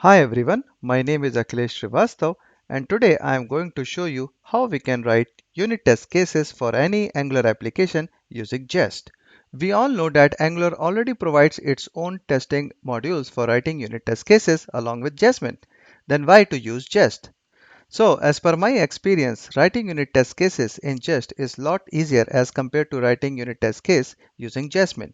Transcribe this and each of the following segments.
Hi everyone, my name is Akhilesh Srivastav and today I am going to show you how we can write unit test cases for any Angular application using Jest. We all know that Angular already provides its own testing modules for writing unit test cases along with Jasmine. Then why to use Jest? So, as per my experience, writing unit test cases in Jest is a lot easier as compared to writing unit test case using Jasmine.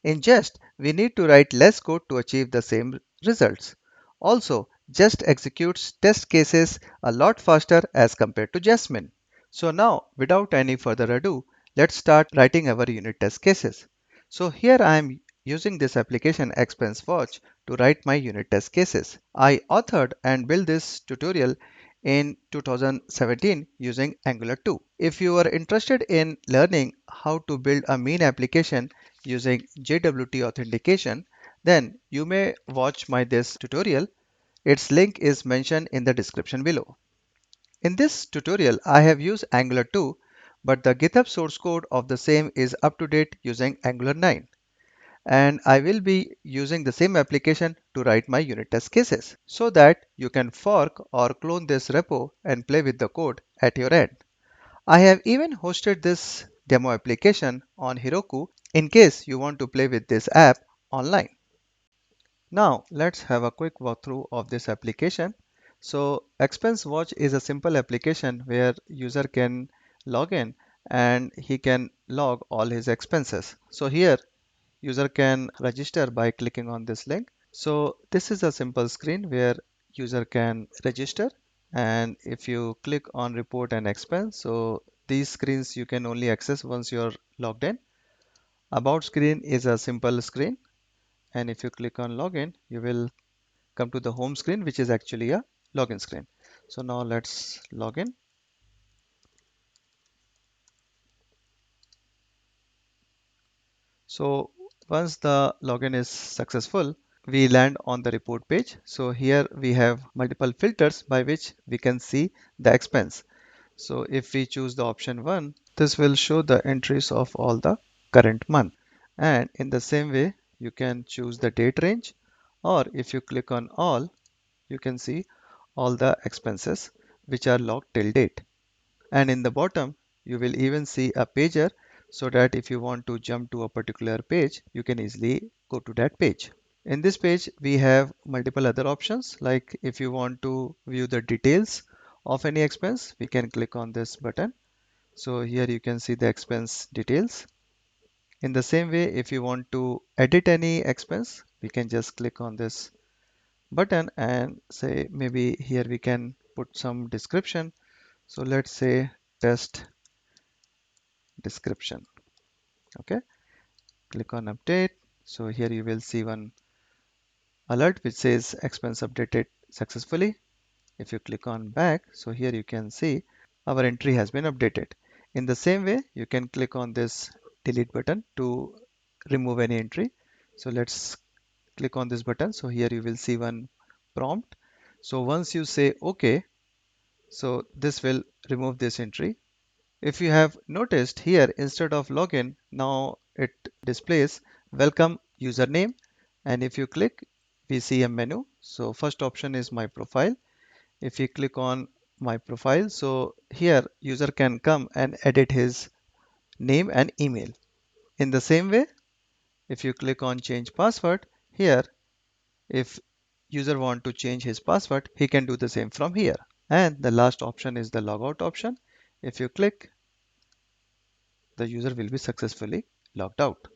In Jest, we need to write less code to achieve the same results. Also, Jest executes test cases a lot faster as compared to Jasmine. So now, without any further ado, let's start writing our unit test cases. So here I am using this application Expense Watch to write my unit test cases. I authored and built this tutorial in 2017 using Angular 2. If you are interested in learning how to build a mean application using JWT authentication, then you may watch my this tutorial. Its link is mentioned in the description below. In this tutorial, I have used Angular 2, but the GitHub source code of the same is up to date using Angular 9. And I will be using the same application to write my unit test cases so that you can fork or clone this repo and play with the code at your end. I have even hosted this demo application on Heroku in case you want to play with this app online. Now let's have a quick walkthrough of this application. So Expense Watch is a simple application where user can log in and he can log all his expenses. So here user can register by clicking on this link. So this is a simple screen where user can register, and if you click on report and expense, so these screens you can only access once you're logged in. About screen is a simple screen, and if you click on login you will come to the home screen, which is actually a login screen. So now let's log in. So once the login is successful, we land on the report page. So here we have multiple filters by which we can see the expense. So if we choose the option 1, this will show the entries of all the current month. And in the same way, you can choose the date range, or if you click on all, you can see all the expenses which are logged till date. And in the bottom, you will even see a pager so that if you want to jump to a particular page, you can easily go to that page. In this page, we have multiple other options, like if you want to view the details of any expense, we can click on this button. So here you can see the expense details. In the same way, if you want to edit any expense, we can just click on this button and say maybe here we can put some description. So let's say test description. Okay, click on update. So here you will see one alert which says expense updated successfully. If you click on back, so here you can see our entry has been updated. In the same way, you can click on this delete button to remove any entry. So let's click on this button. So here you will see one prompt. So once you say OK, so this will remove this entry. If you have noticed here, instead of login, now it displays welcome username. And if you click, we see a menu. So first option is my profile. If you click on my profile, so here user can come and edit his name and email. In the same way, if you click on change password, here if user want to change his password, he can do the same from here. And the last option is the logout option. If you click, the user will be successfully logged out.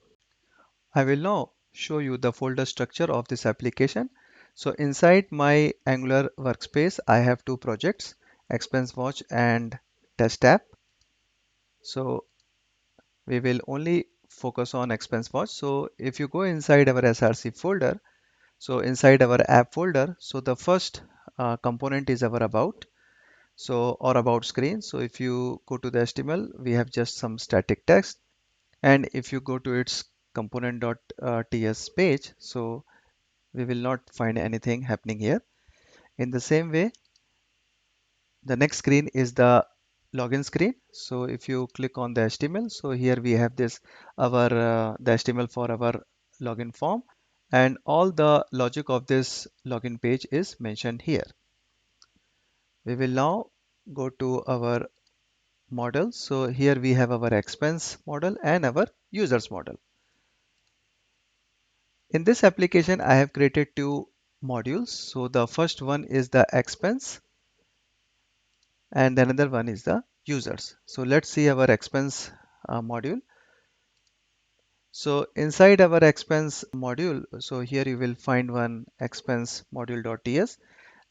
I will now show you the folder structure of this application. So inside my Angular workspace, I have two projects, Expense Watch and Test App. So we will only focus on Expense Watch. So if you go inside our SRC folder, so inside our app folder, so the first component is our about. So or about screen. So if you go to the HTML, we have just some static text. And if you go to its component.ts page, so we will not find anything happening here. In the same way, the next screen is the login screen. So if you click on the HTML, so here we have this our the HTML for our login form. and all the logic of this login page is mentioned here. We will now go to our model. So here we have our expense model and our users model. In this application, I have created two modules. So the first one is the expense and another one is the users. So let's see our expense module. So inside our expense module, so here you will find one expense module.ts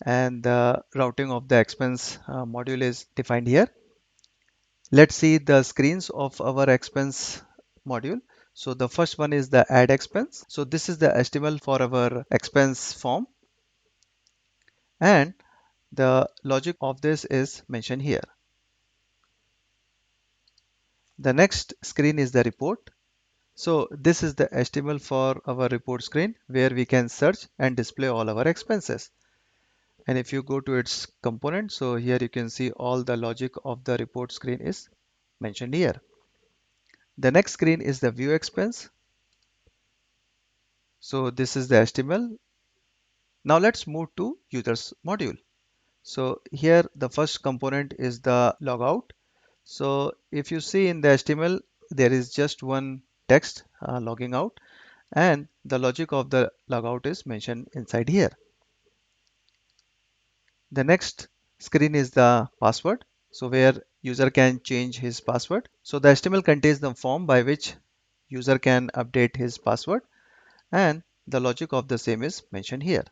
and the routing of the expense module is defined here. Let's see the screens of our expense module. So the first one is the add expense. So this is the HTML for our expense form and the logic of this is mentioned here. The next screen is the report. So this is the HTML for our report screen where we can search and display all our expenses. And if you go to its component, so here you can see all the logic of the report screen is mentioned here. The next screen is the view expense. So this is the HTML. Now let's move to users module. So here the first component is the logout. So if you see in the HTML, there is just one text logging out and the logic of the logout is mentioned inside here. The next screen is the password. So where user can change his password. So the HTML contains the form by which user can update his password and the logic of the same is mentioned here.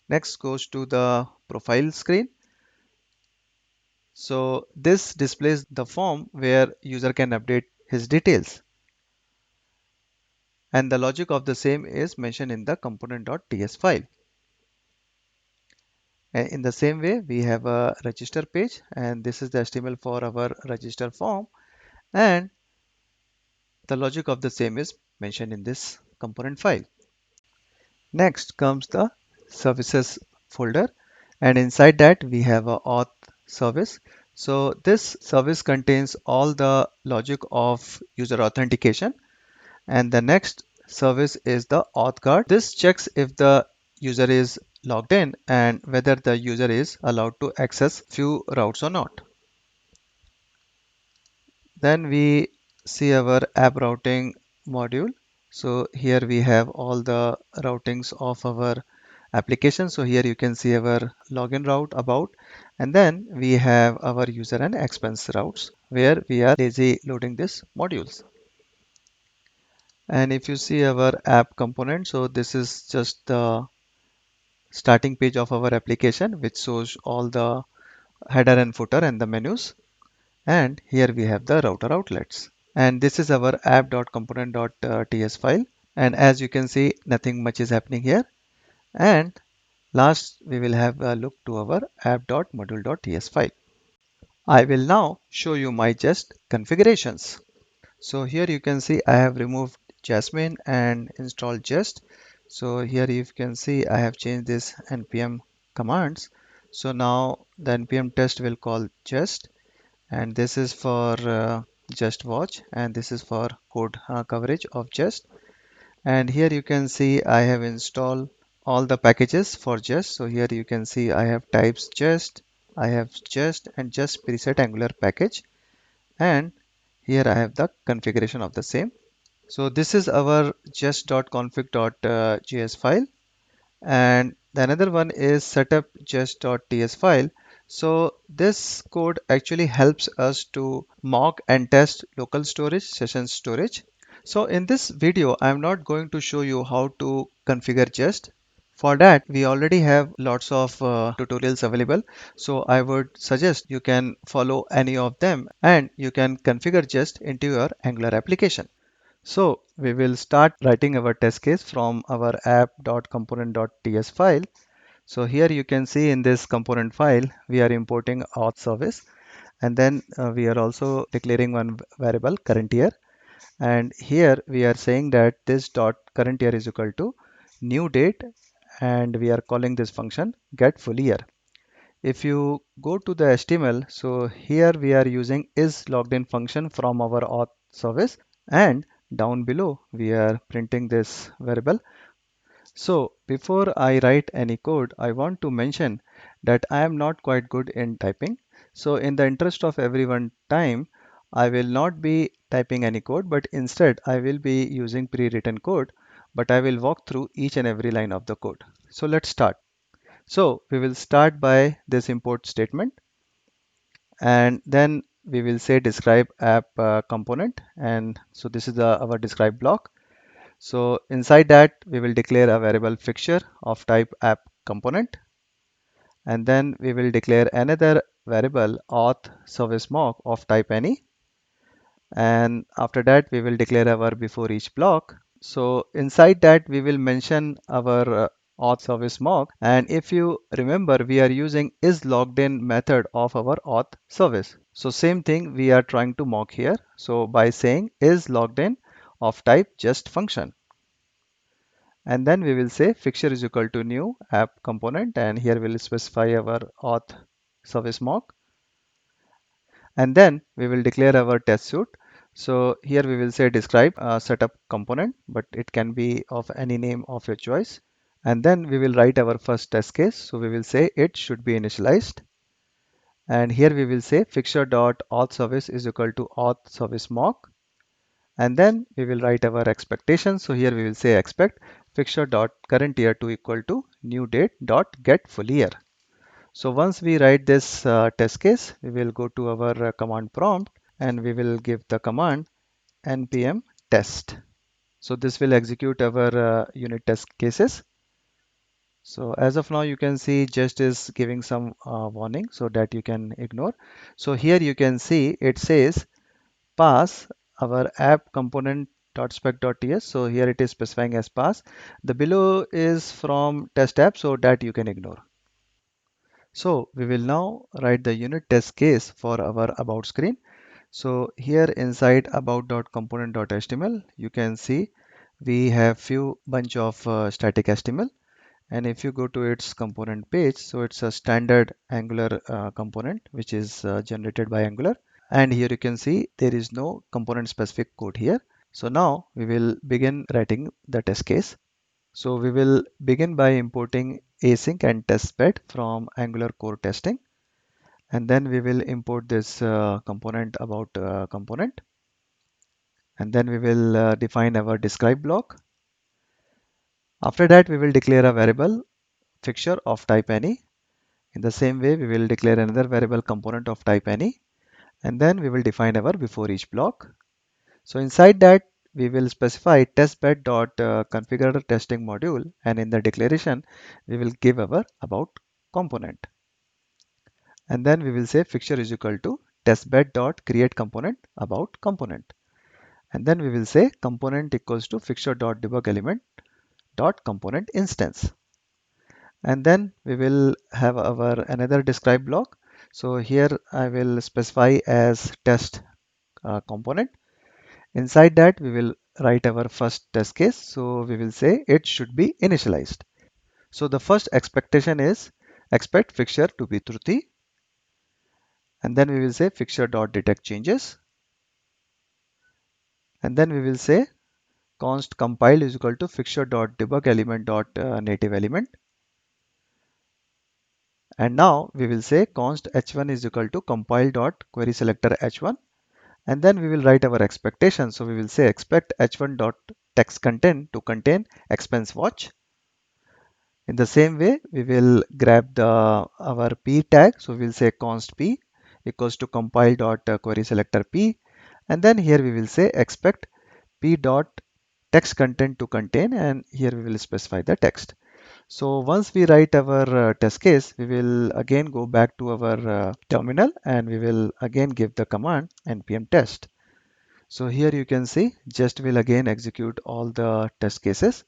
Next goes to the profile screen. So this displays the form where user can update his details and the logic of the same is mentioned in the component.ts file. And in the same way, we have a register page and this is the HTML for our register form and the logic of the same is mentioned in this component file. Next comes the services folder and inside that we have a auth service. So this service contains all the logic of user authentication and the next service is the auth guard. This checks if the user is logged in and whether the user is allowed to access few routes or not. Then we see our app routing module. So here we have all the routings of our application. So here you can see our login route about, and then we have our user and expense routes where we are lazy loading these modules. And if you see our app component, so this is just the starting page of our application, which shows all the header and footer and the menus. And here we have the router outlets. And this is our app.component.ts file. And as you can see, nothing much is happening here. And last, we will have a look to our app.module.ts file. I will now show you my Jest configurations. So here you can see I have removed Jasmine and installed Jest. So here you can see I have changed this npm commands. So now the npm test will call Jest and this is for Jest watch and this is for code coverage of Jest. And here you can see I have installed all the packages for Jest. So here you can see I have types Jest, I have Jest and Jest preset Angular package and here I have the configuration of the same. So this is our jest.config.js file and the another one is setup jest.ts file. So this code actually helps us to mock and test local storage, session storage. So in this video, I'm not going to show you how to configure Jest. For that, we already have lots of tutorials available. So I would suggest you can follow any of them and you can configure Jest into your Angular application. So we will start writing our test case from our app.component.ts file. So here you can see in this component file, we are importing auth service and then we are also declaring one variable current year. And here we are saying that this dot current year is equal to new date and we are calling this function get full year. If you go to the HTML, so here we are using is logged in function from our auth service and down below we are printing this variable. So before I write any code, I want to mention that I am not quite good in typing. So in the interest of everyone time, I will not be typing any code, but instead I will be using pre-written code, but I will walk through each and every line of the code. So let's start. So we will start by this import statement, and then we will say describe app component. And so this is our describe block. So inside that, we will declare a variable fixture of type app component, and then we will declare another variable auth service mock of type any. And after that, we will declare our before each block. So inside that, we will mention our auth service mock. And if you remember, we are using is logged in method of our auth service. So same thing we are trying to mock here. So by saying is logged in of type just function. And then we will say fixture is equal to new app component, and here we'll specify our auth service mock, and then we will declare our test suite. So here we will say describe setup component, but it can be of any name of your choice. And then we will write our first test case. So we will say it should be initialized, and here we will say fixture dot auth service is equal to auth service mock, and then we will write our expectation. So here we will say expect fixture dot current year to equal to new date dot get full year. So once we write this test case, we will go to our command prompt and we will give the command npm test. So this will execute our unit test cases. So as of now, you can see just is giving some warning so that you can ignore. So here you can see it says pass our app component .spec.ts. So here it is specifying as pass. The below is from test app, so that you can ignore. So we will now write the unit test case for our about screen. So here inside about.component.html, you can see we have few bunch of static HTML. And if you go to its component page, so it's a standard Angular component which is generated by Angular. And here you can see there is no component specific code here. So now we will begin writing the test case. So we will begin by importing async and testbed from Angular core testing. And then we will import this component about component. And then we will define our describe block. After that, we will declare a variable fixture of type any. In the same way, we will declare another variable component of type any. And then we will define our before each block. So inside that, we will specify testbed.configure testing module, and in the declaration, we will give our about component. And then we will say fixture is equal to testbed.create component about component. And then we will say component equals to fixture.debug element dot component instance. And then we will have our another describe block. So here I will specify as test component. Inside that, we will write our first test case. So we will say it should be initialized. So the first expectation is expect fixture to be truthy. And then we will say fixture dot detect changes. And then we will say const compile is equal to fixture dot debug element dot native element. And now we will say const h1 is equal to compile dot query selector h1. And then we will write our expectation. So we will say expect h1 dot text content to contain expense watch. In the same way, we will grab the our p tag. So we'll say const p equals to compile dot query selector p. And then here we will say expect p dot text content to contain, and here we will specify the text. So once we write our test case, we will again go back to our terminal and we will again give the command npm test. So here you can see just will again execute all the test cases,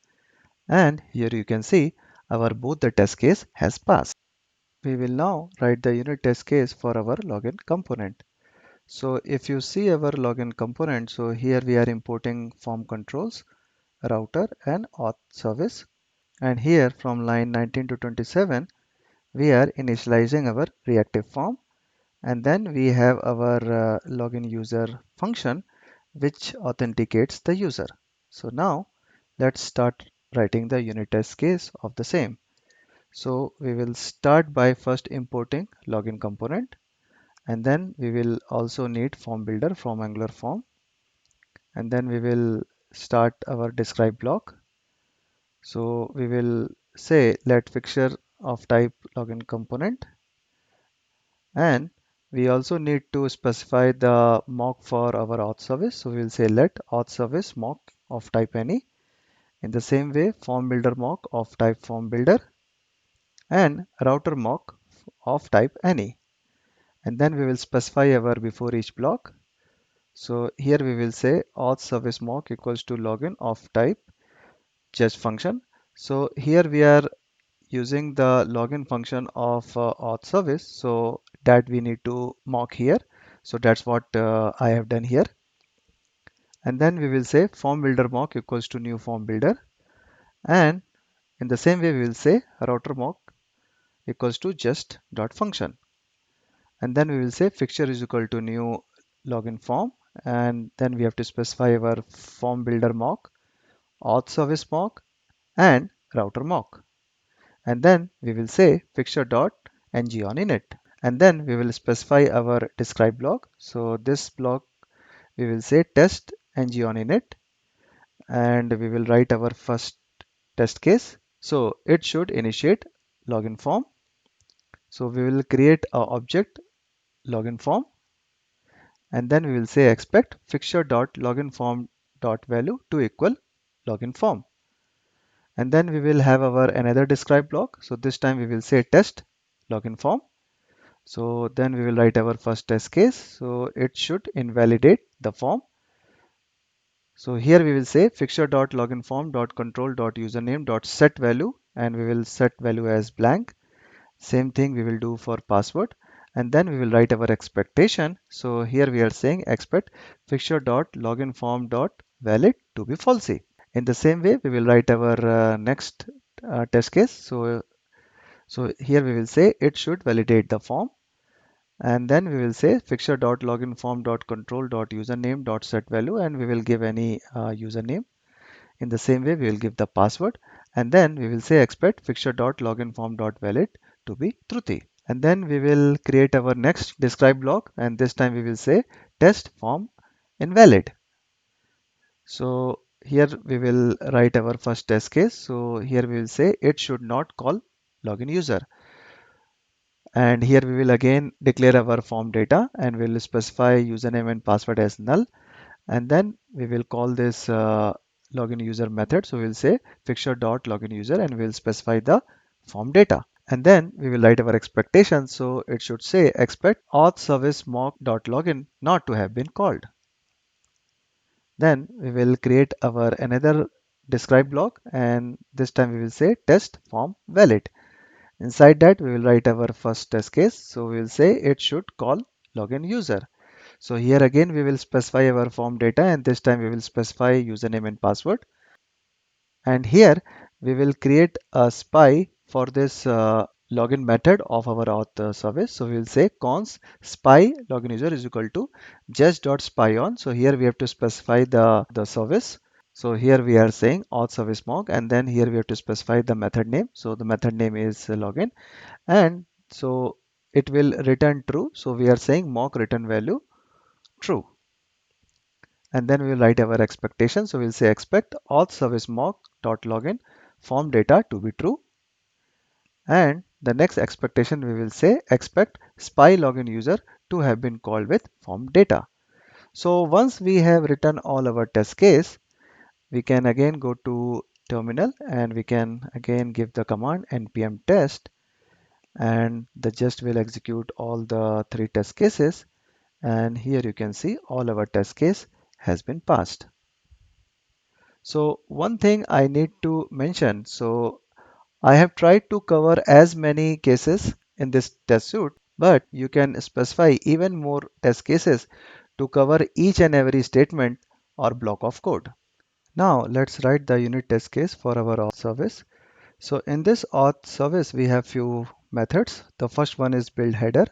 and here you can see our both the test case has passed. We will now write the unit test case for our login component. So if you see our login component, so here we are importing form controls, router and auth service. And here from line 19 to 27, we are initializing our reactive form. And then we have our login user function, which authenticates the user. So now let's start writing the unit test case of the same. So we will start by first importing login component, and then we will also need form builder from Angular form, and then we will start our describe block. So we will say let fixture of type login component, and we also need to specify the mock for our auth service. So we will say let auth service mock of type any. In the same way, form builder mock of type form builder and router mock of type any. And then we will specify our before each block. So here we will say auth service mock equals to login of type just function. So here we are using the login function of auth service, so that we need to mock here. So that's what I have done here. And then we will say form builder mock equals to new form builder, and in the same way we will say router mock equals to just dot function, and then we will say fixture is equal to new login form, and then we have to specify our form builder mock, auth service mock, and router mock, and then we will say fixture dot ng on init, and then we will specify our describe block. So this block we will say test ng on init, and we will write our first test case. So it should initiate login form. So we will create a object login form, and then we will say expect fixture dot login form dot value to equal login form, and then we will have our another describe block. So this time we will say test login form. So then we will write our first test case. So it should invalidate the form. So here we will say fixture dot login form dot control dot username dot set value, and we will set value as blank. Same thing we will do for password, and then we will write our expectation. So here we are saying expect fixture dot login form dot valid to be falsy. In the same way, we will write our next test case. So here we will say it should validate the form, and then we will say fixture dot login form dot control dot username dot set value, and we will give any username. In the same way, we will give the password, and then we will say expect fixture dot login form dot valid to be truthy. And then we will create our next describe block, and this time we will say test form invalid. So here we will write our first test case. So here we will say it should not call login user. And here we will again declare our form data, and we will specify username and password as null. And then we will call this login user method. So we'll say fixture dot login user, and we'll specify the form data. And then we will write our expectation. So it should say expect auth service mock dot login not to have been called. Then we will create our another describe block, and this time we will say test form valid. Inside that we will write our first test case. So we will say it should call login user. So here again we will specify our form data, and this time we will specify username and password. And here we will create a spy for this login method of our auth service. So we will say const spy login user is equal to just.spy on. So here we have to specify the service. So here we are saying auth service mock, and then here we have to specify the method name. So the method name is login, and so it will return true. So we are saying mock return value true. And then we will write our expectation. So we'll say expect auth service mock dot login form data to be true. And the next expectation we will say expect spy login user to have been called with form data. So once we have written all our test case, we can again go to terminal, and we can again give the command npm test, and the just will execute all the three test cases. And here you can see all our test case has been passed. So one thing I need to mention, so I have tried to cover as many cases in this test suite, but you can specify even more test cases to cover each and every statement or block of code. Now let's write the unit test case for our auth service. So in this auth service, we have few methods. The first one is build header.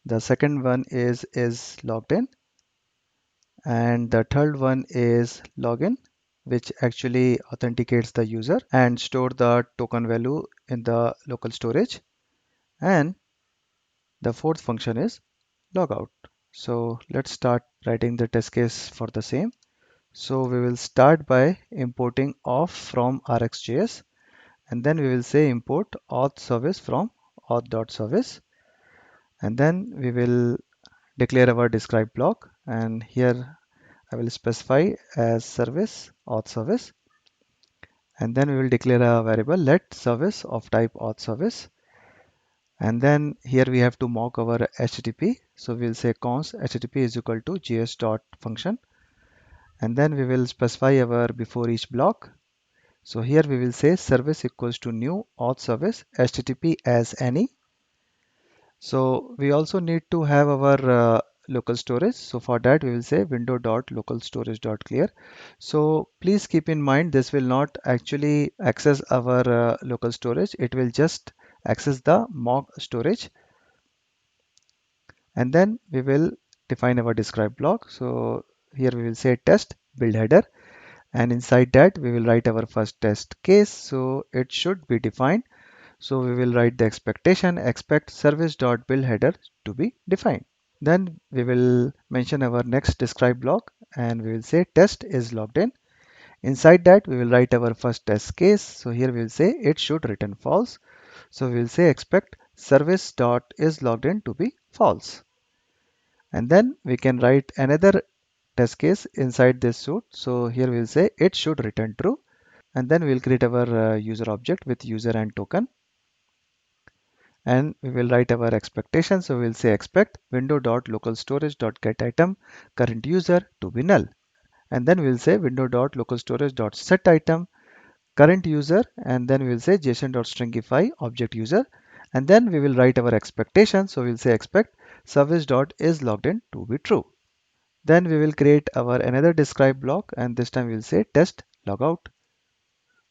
The second one is logged in. And the third one is login, which actually authenticates the user and store the token value in the local storage. And the fourth function is logout. So let's start writing the test case for the same. So we will start by importing auth from RxJS, and then we will say import auth service from auth.service, and then we will declare our describe block, and here I will specify as service auth service, and then we will declare a variable let service of type auth service, and then here we have to mock our HTTP. So we'll say const HTTP is equal to js dot function, and then we will specify our before each block. So here we will say service equals to new auth service HTTP as any. So we also need to have our local storage. So for that we will say window dot local storage dot clear. So please keep in mind this will not actually access our local storage. It will just access the mock storage, and then we will define our describe block. So here we will say test build header, and inside that we will write our first test case. So it should be defined. So we will write the expectation expect service dot build header to be defined. Then we will mention our next describe block, and we will say test is logged in. Inside that we will write our first test case. So here we will say it should return false. So we will say expect service dot is logged in to be false. And then we can write another test case inside this suit. So here we will say it should return true. And then we will create our user object with user and token. And we will write our expectation. So we'll say expect window dot local storage dot get item current user to be null. And then we'll say window dot local storage dot set item current user, and then we'll say json dot stringify object user, and then we will write our expectation. So we'll say expect service dot is logged in to be true. Then we will create our another describe block, and this time we'll say test logout.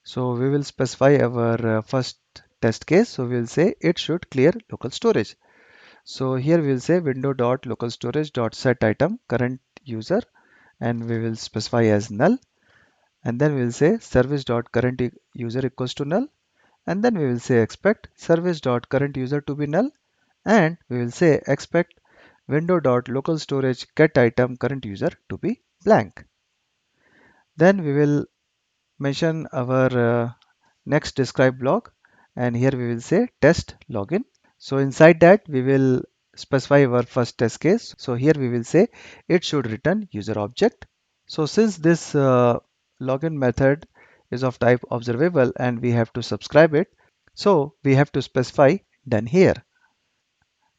So we will specify our first test case. So we'll say it should clear local storage. So here we'll say window dot local storage dot set item current user, and we will specify as null, and then we'll say service dot current user equals to null, and then we will say expect service dot current user to be null, and we will say expect window dot local storage get item current user to be blank. Then we will mention our next describe block, and here we will say test login. So inside that we will specify our first test case. So here we will say it should return user object. So since this login method is of type observable and we have to subscribe it, so we have to specify done here.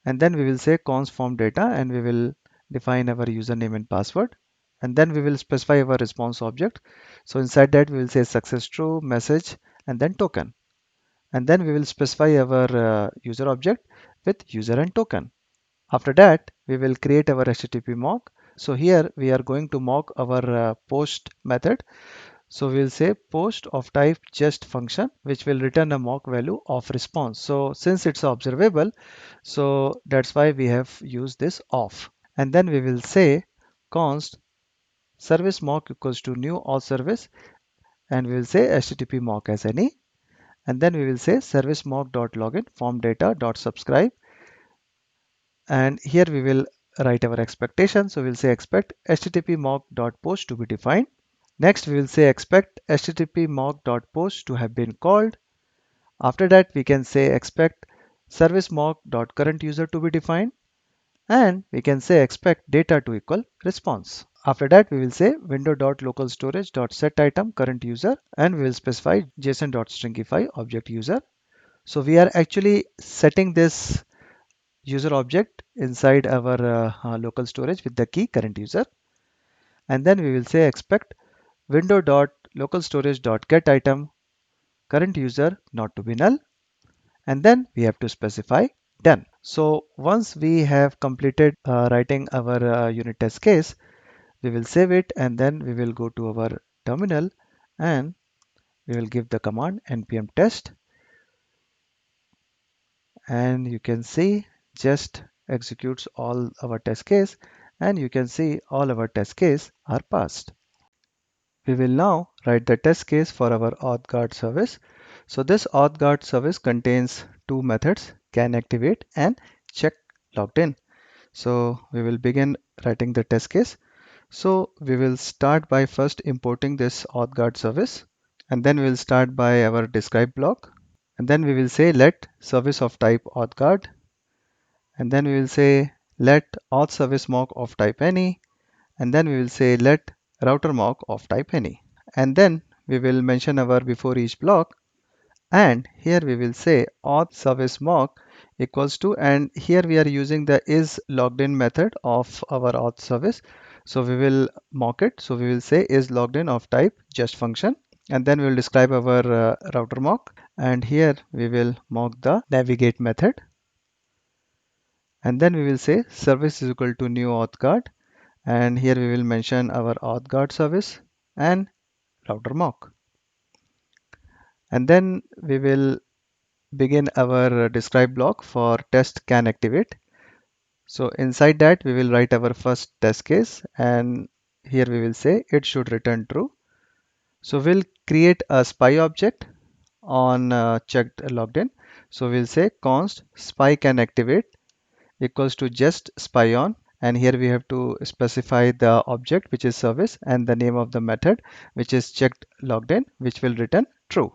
And then we will say const form data, and we will define our username and password. And then we will specify our response object. So inside that we will say success true message and then token. And then we will specify our user object with user and token. After that, we will create our HTTP mock. So here we are going to mock our post method. So we'll say post of type just function, which will return a mock value of response. So since it's observable, so that's why we have used this off. And then we will say const service mock equals to new auth service, and we will say HTTP mock as any. And then we will say service mock dot login form data dot subscribe, and here we will write our expectation. So we'll say expect http mock dot post to be defined. Next we will say expect http mock dot post to have been called. After that we can say expect service mock dot current user to be defined, and we can say expect data to equal response. After that we will say window dot local storage dot set item current user, and we will specify json dot stringify object user. So we are actually setting this user object inside our local storage with the key current user, and then we will say expect window dot local storage dot get item current user not to be null, and then we have to specify done. So once we have completed writing our unit test case, we will save it, and then we will go to our terminal, and we will give the command npm test, and you can see just executes all our test case, and you can see all our test case are passed. We will now write the test case for our auth guard service. So this auth guard service contains two methods, can activate and check logged in. So we will begin writing the test case. So we will start by first importing this auth guard service, and then we will start by our describe block, and then we will say let service of type auth guard, and then we will say let auth service mock of type any, and then we will say let router mock of type any, and then we will mention our before each block, and here we will say auth service mock equals to, and here we are using the is logged in method of our auth service, so we will mock it. So we will say is logged in of type just function, and then we will describe our router mock, and here we will mock the navigate method, and then we will say service is equal to new auth guard, and here we will mention our auth guard service and router mock, and then we will begin our describe block for test can activate. So inside that we will write our first test case, and here we will say it should return true. So we'll create a spy object on checked logged in. So we'll say const spy can activate equals to just spy on, and here we have to specify the object which is service and the name of the method which is checked logged in, which will return true.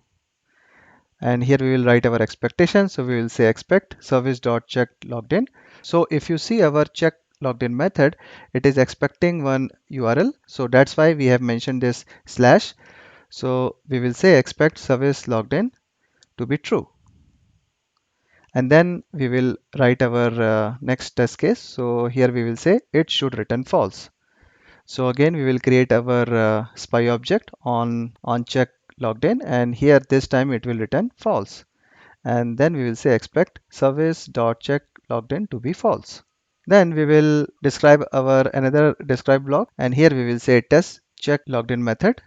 And here we will write our expectation. So we will say expect service dot check logged in. So if you see our check logged in method, it is expecting one URL. So that's why we have mentioned this slash. So we will say expect service logged in to be true. And then we will write our next test case. So here we will say it should return false. So again, we will create our spy object on check logged in, and here this time it will return false. And then we will say expect service dot check logged in to be false. Then we will describe our another describe block, and here we will say test check logged in method,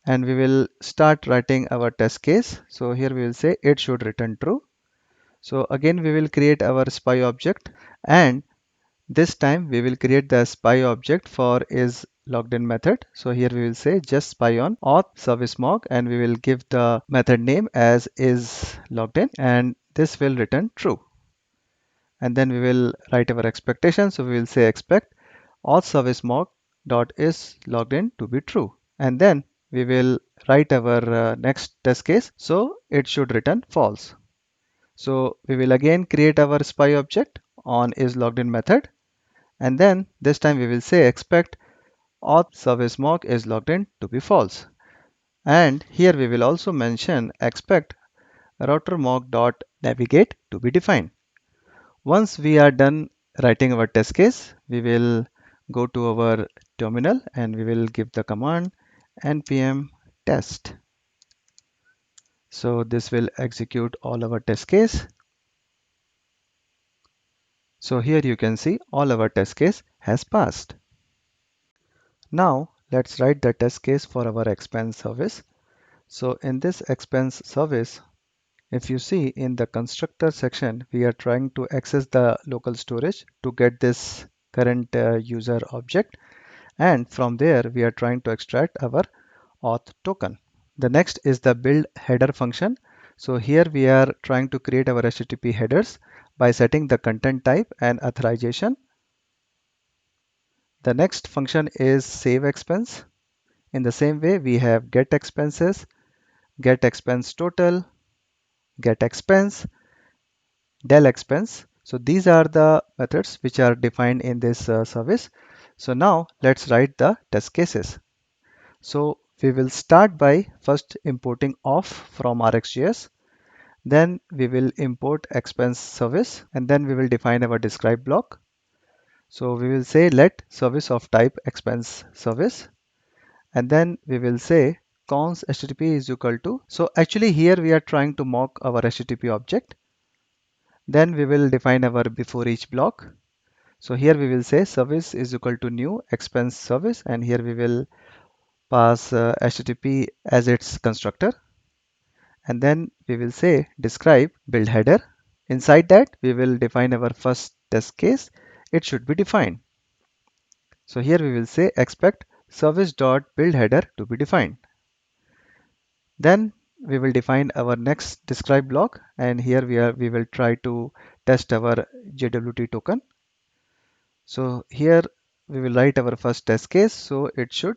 and we will start writing our test case. So here we will say it should return true. So again we will create our spy object, and this time we will create the spy object for is logged in method. So here we will say just spy on auth service mock, and we will give the method name as is logged in, and this will return true. And then we will write our expectation. So we will say expect auth service mock dot is logged in to be true. And then we will write our next test case. So it should return false. So we will again create our spy object on is logged in method. And then this time we will say expect auth service mock is logged in to be false. And here we will also mention expect router mock dot navigate to be defined. Once we are done writing our test case, we will go to our terminal and we will give the command npm test. So this will execute all our test case. So here you can see all our test case has passed. Now let's write the test case for our expense service. So in this expense service, if you see in the constructor section, we are trying to access the local storage to get this current user object. And from there, we are trying to extract our auth token. The next is the build header function. So here we are trying to create our HTTP headers by setting the content type and authorization. The next function is save expense. In the same way, we have get expenses, get expense total, get expense, del expense. So these are the methods which are defined in this service. So now let's write the test cases. So we will start by first importing off from RxJS. Then we will import expense service, and then we will define our describe block. So we will say let service of type expense service, and then we will say const HTTP is equal to. So actually here we are trying to mock our HTTP object. Then we will define our before each block. So here we will say service is equal to new expense service, and here we will pass HTTP as its constructor. And then we will say describe build header. Inside that we will define our first test case. It should be defined. So here we will say expect service.buildHeader to be defined. Then we will define our next describe block, and here we will try to test our JWT token. So here we will write our first test case. So it should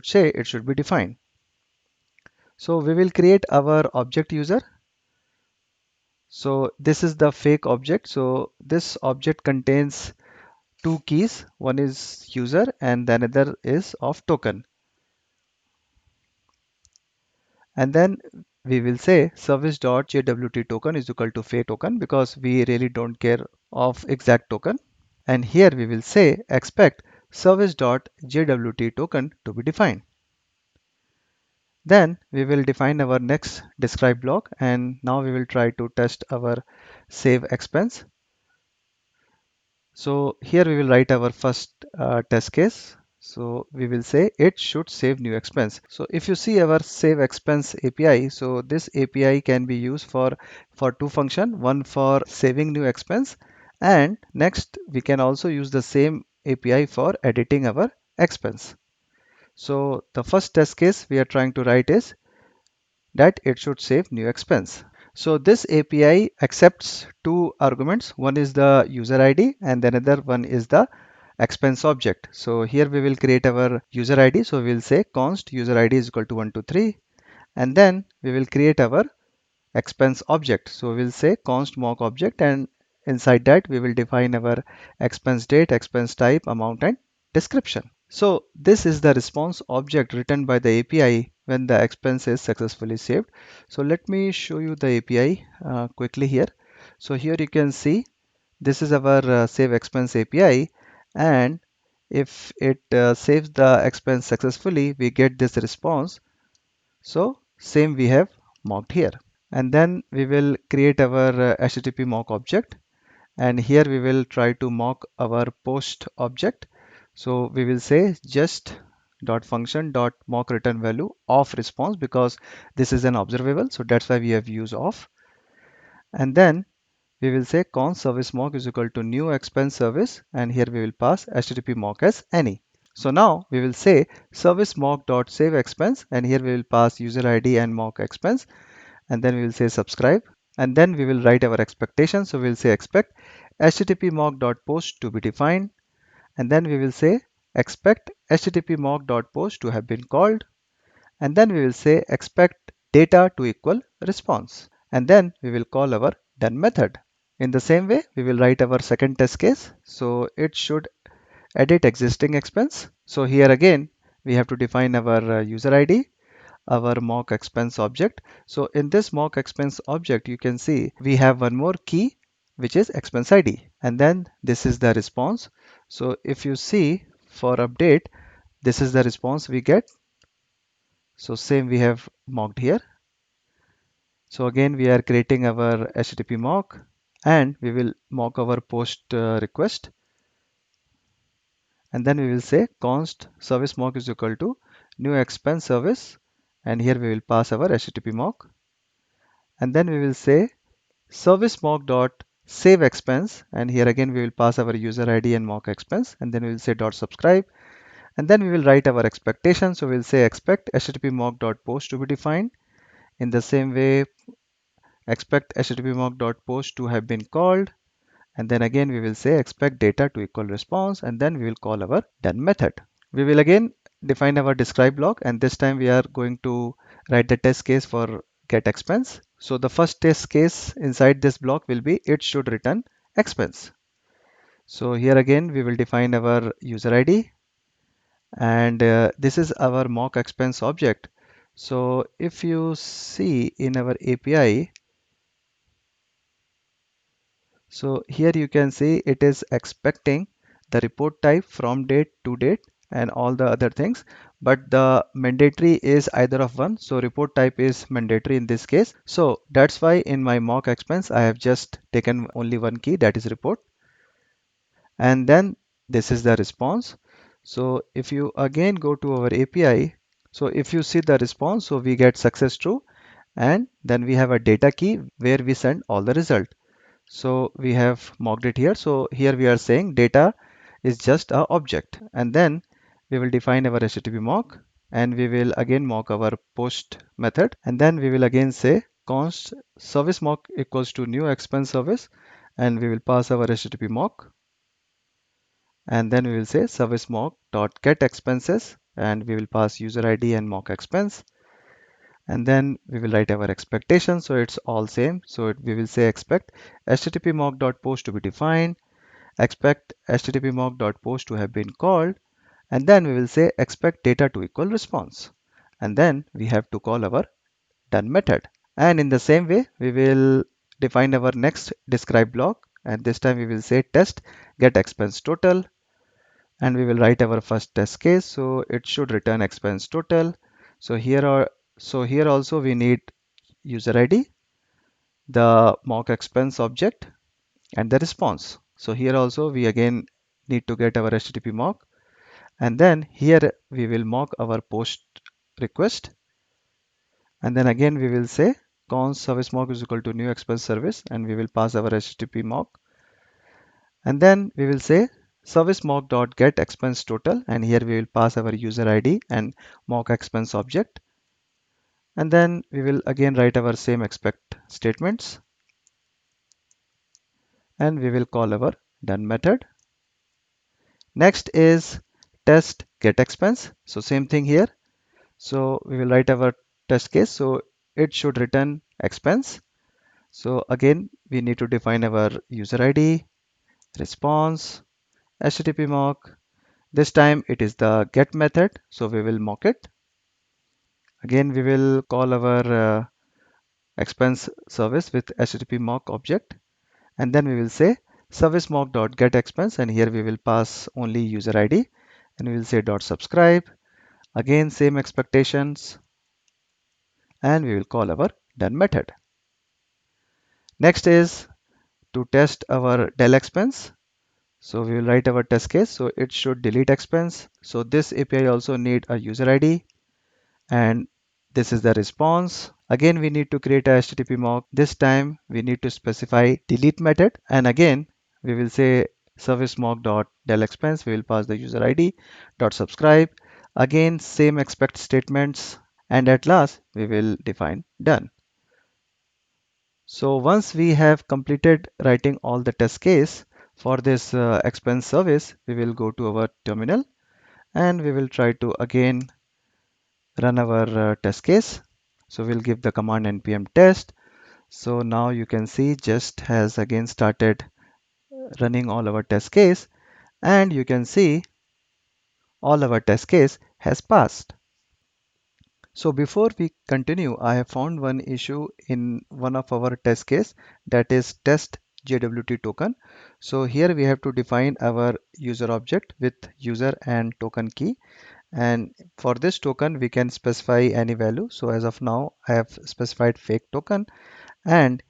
say it should be defined. So we will create our object user. So this is the fake object. So this object contains two keys. One is user and the another is of token. And then we will say service.jwt token is equal to fake token because we really don't care of exact token. And here we will say expect service.jwt token to be defined. Then we will define our next describe block, and now we will try to test our save expense. So here we will write our first test case. So we will say it should save new expense. So if you see our save expense API, so this API can be used for two functions, one for saving new expense, and next we can also use the same API for editing our expense. So the first test case we are trying to write is that it should save new expense. So this API accepts two arguments. One is the user ID and the another one is the expense object. So here we will create our user ID. So we'll say const user ID is equal to 123, and then we will create our expense object. So we'll say const mock object, and inside that we will define our expense date, expense type, amount, and description. So this is the response object written by the API when the expense is successfully saved. So let me show you the API quickly here. So here you can see this is our save expense API, and if it saves the expense successfully, we get this response. So same we have mocked here. And then we will create our HTTP mock object, and here we will try to mock our post object. So we will say just dot function dot mock return value of response because this is an observable, so that's why we have used of. And then we will say const service mock is equal to new expense service, and here we will pass HTTP mock as any. So now we will say service mock dot save expense, and here we will pass user ID and mock expense, and then we will say subscribe, and then we will write our expectation. So we'll say expect http mock dot post to be defined, and then we will say expect http mock dot post to have been called, and then we will say expect data to equal response, and then we will call our done method. In the same way, we will write our second test case. So it should edit existing expense. So here again, we have to define our user ID, our mock expense object. So in this mock expense object, you can see we have one more key, which is expense ID. And then this is the response. So if you see for update, this is the response we get. So same we have mocked here. So again, we are creating our HTTP mock, and we will mock our post request. And then we will say const service mock is equal to new expense service. And here we will pass our HTTP mock. And then we will say service mock dot save expense, and here again we will pass our user ID and mock expense, and then we will say dot subscribe, and then we will write our expectation. So we'll say expect http mock dot post to be defined. In the same way, expect http mock dot post to have been called, and then again we will say expect data to equal response, and then we will call our done method. We will again define our describe block, and this time we are going to write the test case for get expense. So the first test case inside this block will be it should return expense. So here again we will define our user ID, and this is our mock expense object. So if you see in our API, so here you can see it is expecting the report type from date to date and all the other things, but the mandatory is either of one. So report type is mandatory in this case. So that's why in my mock expense, I have just taken only one key, that is report. And then this is the response. So if you again go to our API, so if you see the response, so we get success true, and then we have a data key where we send all the result. So we have mocked it here. So here we are saying data is just a object. And then we will define our HTTP mock, and we will again mock our post method. And then we will again say const service mock equals to new expense service, and we will pass our HTTP mock. And then we will say service mock dot get expenses, and we will pass user ID and mock expense. And then we will write our expectation, so it's all same. So we will say expect http mock dot post to be defined, expect http mock dot post to have been called, and then we will say expect data to equal response. And then we have to call our done method. And in the same way, we will define our next describe block, and this time we will say test get expense total, and we will write our first test case, so it should return expense total. So here also we need user ID, the mock expense object, and the response. So here also we again need to get our HTTP mock, and then here we will mock our post request, and then again we will say const service mock is equal to new expense service, and we will pass our HTTP mock, and then we will say service mock dot get expense total, and here we will pass our user ID and mock expense object, and then we will again write our same expect statements, and we will call our done method. Next is test get expense. So same thing here. So we will write our test case. So it should return expense. So again, we need to define our user ID, response, HTTP mock. This time it is the get method. So we will mock it. Again, we will call our expense service with HTTP mock object. And then we will say service mock dot get expense, and here we will pass only user ID, and we will say dot subscribe, again same expectations, and we will call our done method. Next is to test our del expense. So we will write our test case, so it should delete expense. So this API also need a user ID, and this is the response. Again, we need to create a HTTP mock. This time we need to specify delete method, and again we will say service mock dot del expense. We will pass the user ID dot subscribe. Again, same expect statements, and at last we will define done. So once we have completed writing all the test case for this expense service, we will go to our terminal, and we will try to again run our test case. So we'll give the command npm test. So now you can see just has again started running all our test case, and you can see all our test case has passed. So before we continue, I have found one issue in one of our test case, that is test JWT token. So here we have to define our user object with user and token key. And for this token, we can specify any value. So as of now, I have specified fake token, and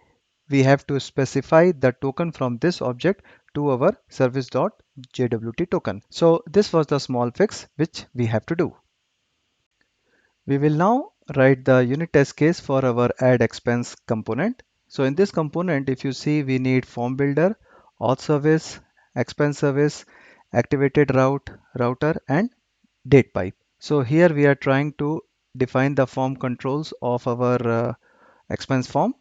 we have to specify the token from this object to our service.jwt token. So this was the small fix which we have to do. We will now write the unit test case for our add expense component. So in this component, if you see, we need form builder, auth service, expense service, activated route, router, and date pipe. So here we are trying to define the form controls of our expense form.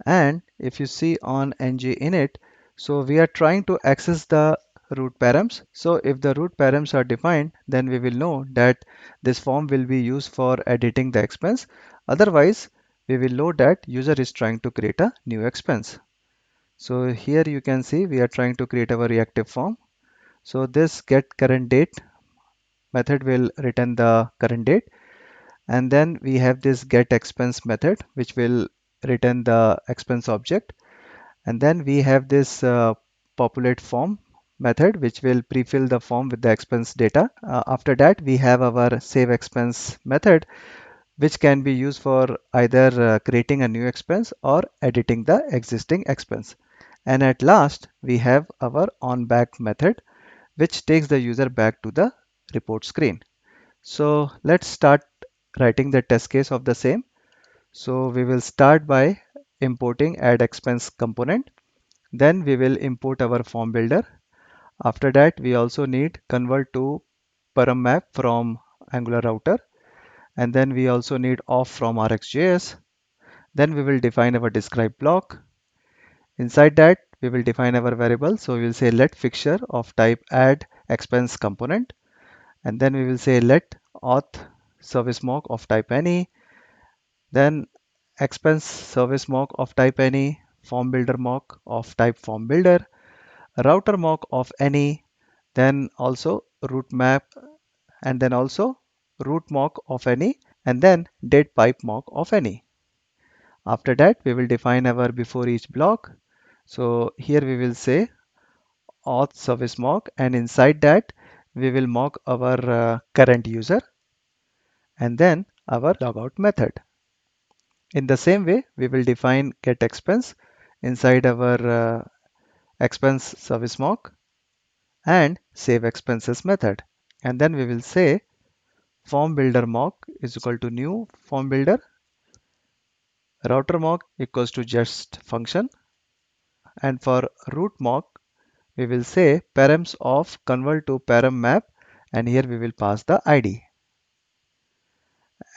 And if you see on ng init, so we are trying to access the root params. So if the root params are defined, then we will know that this form will be used for editing the expense. Otherwise, we will know that user is trying to create a new expense. So here you can see we are trying to create our reactive form. So this get current date method will return the current date, and then we have this get expense method which will return the expense object, and then we have this populate form method which will pre-fill the form with the expense data. After that, we have our save expense method which can be used for either creating a new expense or editing the existing expense. And at last, we have our on back method which takes the user back to the report screen. So let's start writing the test case of the same. So we will start by importing add expense component. Then we will import our form builder. After that, we also need convert to param map from Angular router. And then we also need off from RxJS. Then we will define our describe block. Inside that, we will define our variable. So we will say let fixture of type add expense component. And then we will say let auth service mock of type any. Then expense service mock of type any, form builder mock of type form builder, router mock of any, then also route map, and then also route mock of any, and then date pipe mock of any. After that, we will define our before each block. So here we will say auth service mock, and inside that we will mock our current user and then our logout method. In the same way, we will define get expense inside our expense service mock and save expenses method. And then we will say form builder mock is equal to new form builder, router mock equals to just function. And for route mock, we will say params of convert to param map, and here we will pass the ID.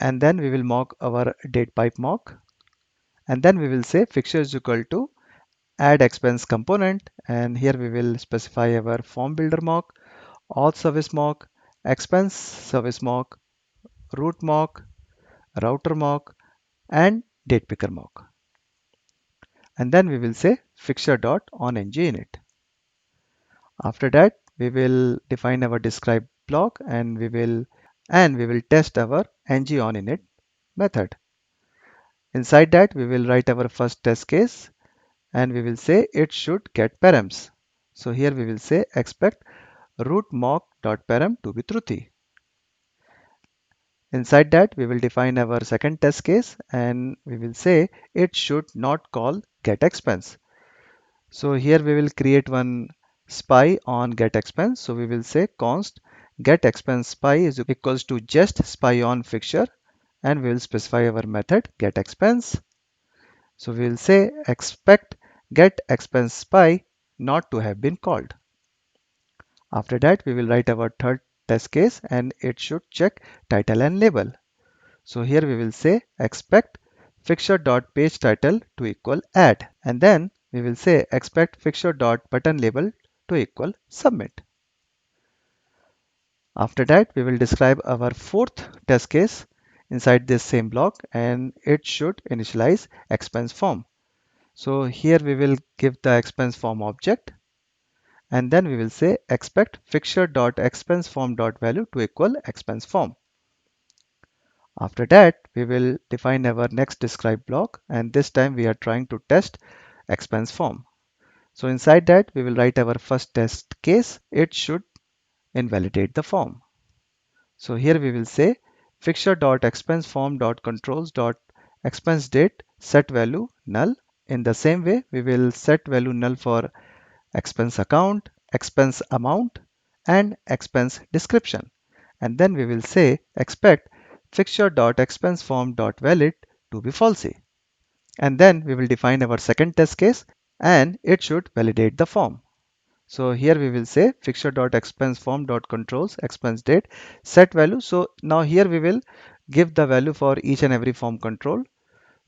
And then we will mock our date pipe mock. And then we will say fixture is equal to add expense component, and here we will specify our form builder mock, auth service mock, expense service mock, route mock, router mock, and date picker mock. And then we will say fixture dot on ng init. After that, we will define our describe block, and we will test our ng on init method. Inside that, we will write our first test case, and we will say it should get params. So here we will say expect root mock.param to be truthy. Inside that, we will define our second test case, and we will say it should not call get expense. So here we will create one spy on get expense. So we will say const get expense spy is equals to just spy on fixture, and we will specify our method get expense. So we will say expect get expense spy not to have been called. After that, we will write our third test case, and it should check title and label. So here we will say expect fixture.page title to equal add, and then we will say expect fixture.button label to equal submit. After that, we will describe our fourth test case inside this same block, and it should initialize expense form. So here we will give the expense form object, and then we will say expect fixture.expenseForm.value to equal expense form. After that, we will define our next describe block, and this time we are trying to test expense form. So inside that, we will write our first test case. It should invalidate the form. So here we will say fixture.expenseForm.controls.expense_date set value null. In the same way, we will set value null for expense account, expense amount, and expense description. And then we will say expect fixture.expenseForm.valid to be falsy. And then we will define our second test case, and it should validate the form. So here we will say fixture.expenseForm.controls expense date set value. So now here we will give the value for each and every form control.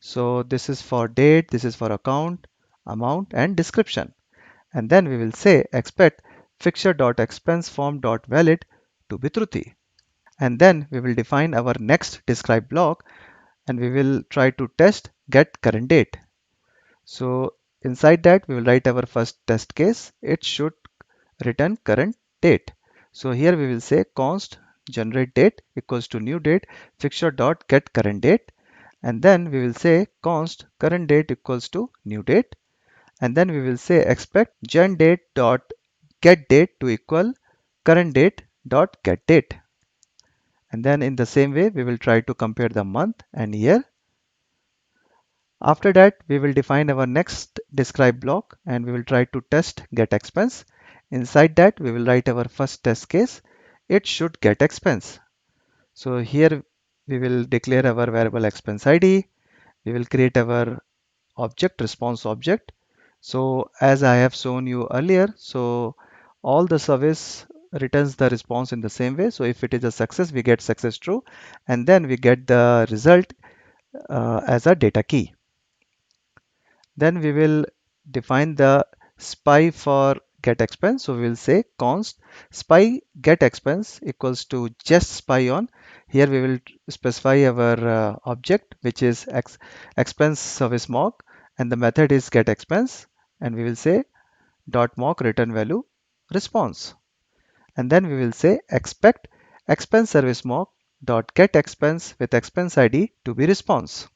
So this is for date, this is for account, amount, and description. And then we will say expect fixture.expenseForm.valid to be truthy. And then we will define our next describe block, and we will try to test get current date. So inside that, we will write our first test case. It should return current date. So here we will say const generate date equals to new date fixture dot get current date, and then we will say const current date equals to new date, and then we will say expect gen date dot get date to equal current date dot get date. And then in the same way, we will try to compare the month and year. After that, we will define our next describe block, and we will try to test get expense. Inside that, we will write our first test case. It should get expense. So here we will declare our variable expense ID. We will create our object response object. So as I have shown you earlier, so all the service returns the response in the same way. So if it is a success, we get success true, and then we get the result as a data key. Then we will define the SPY for get expense. So we will say const SPY get expense equals to just SPY on. Here we will specify our object, which is expense service mock, and the method is get expense, and we will say dot mock return value response. And then we will say expect expense service mock dot get expense with expense ID to be response.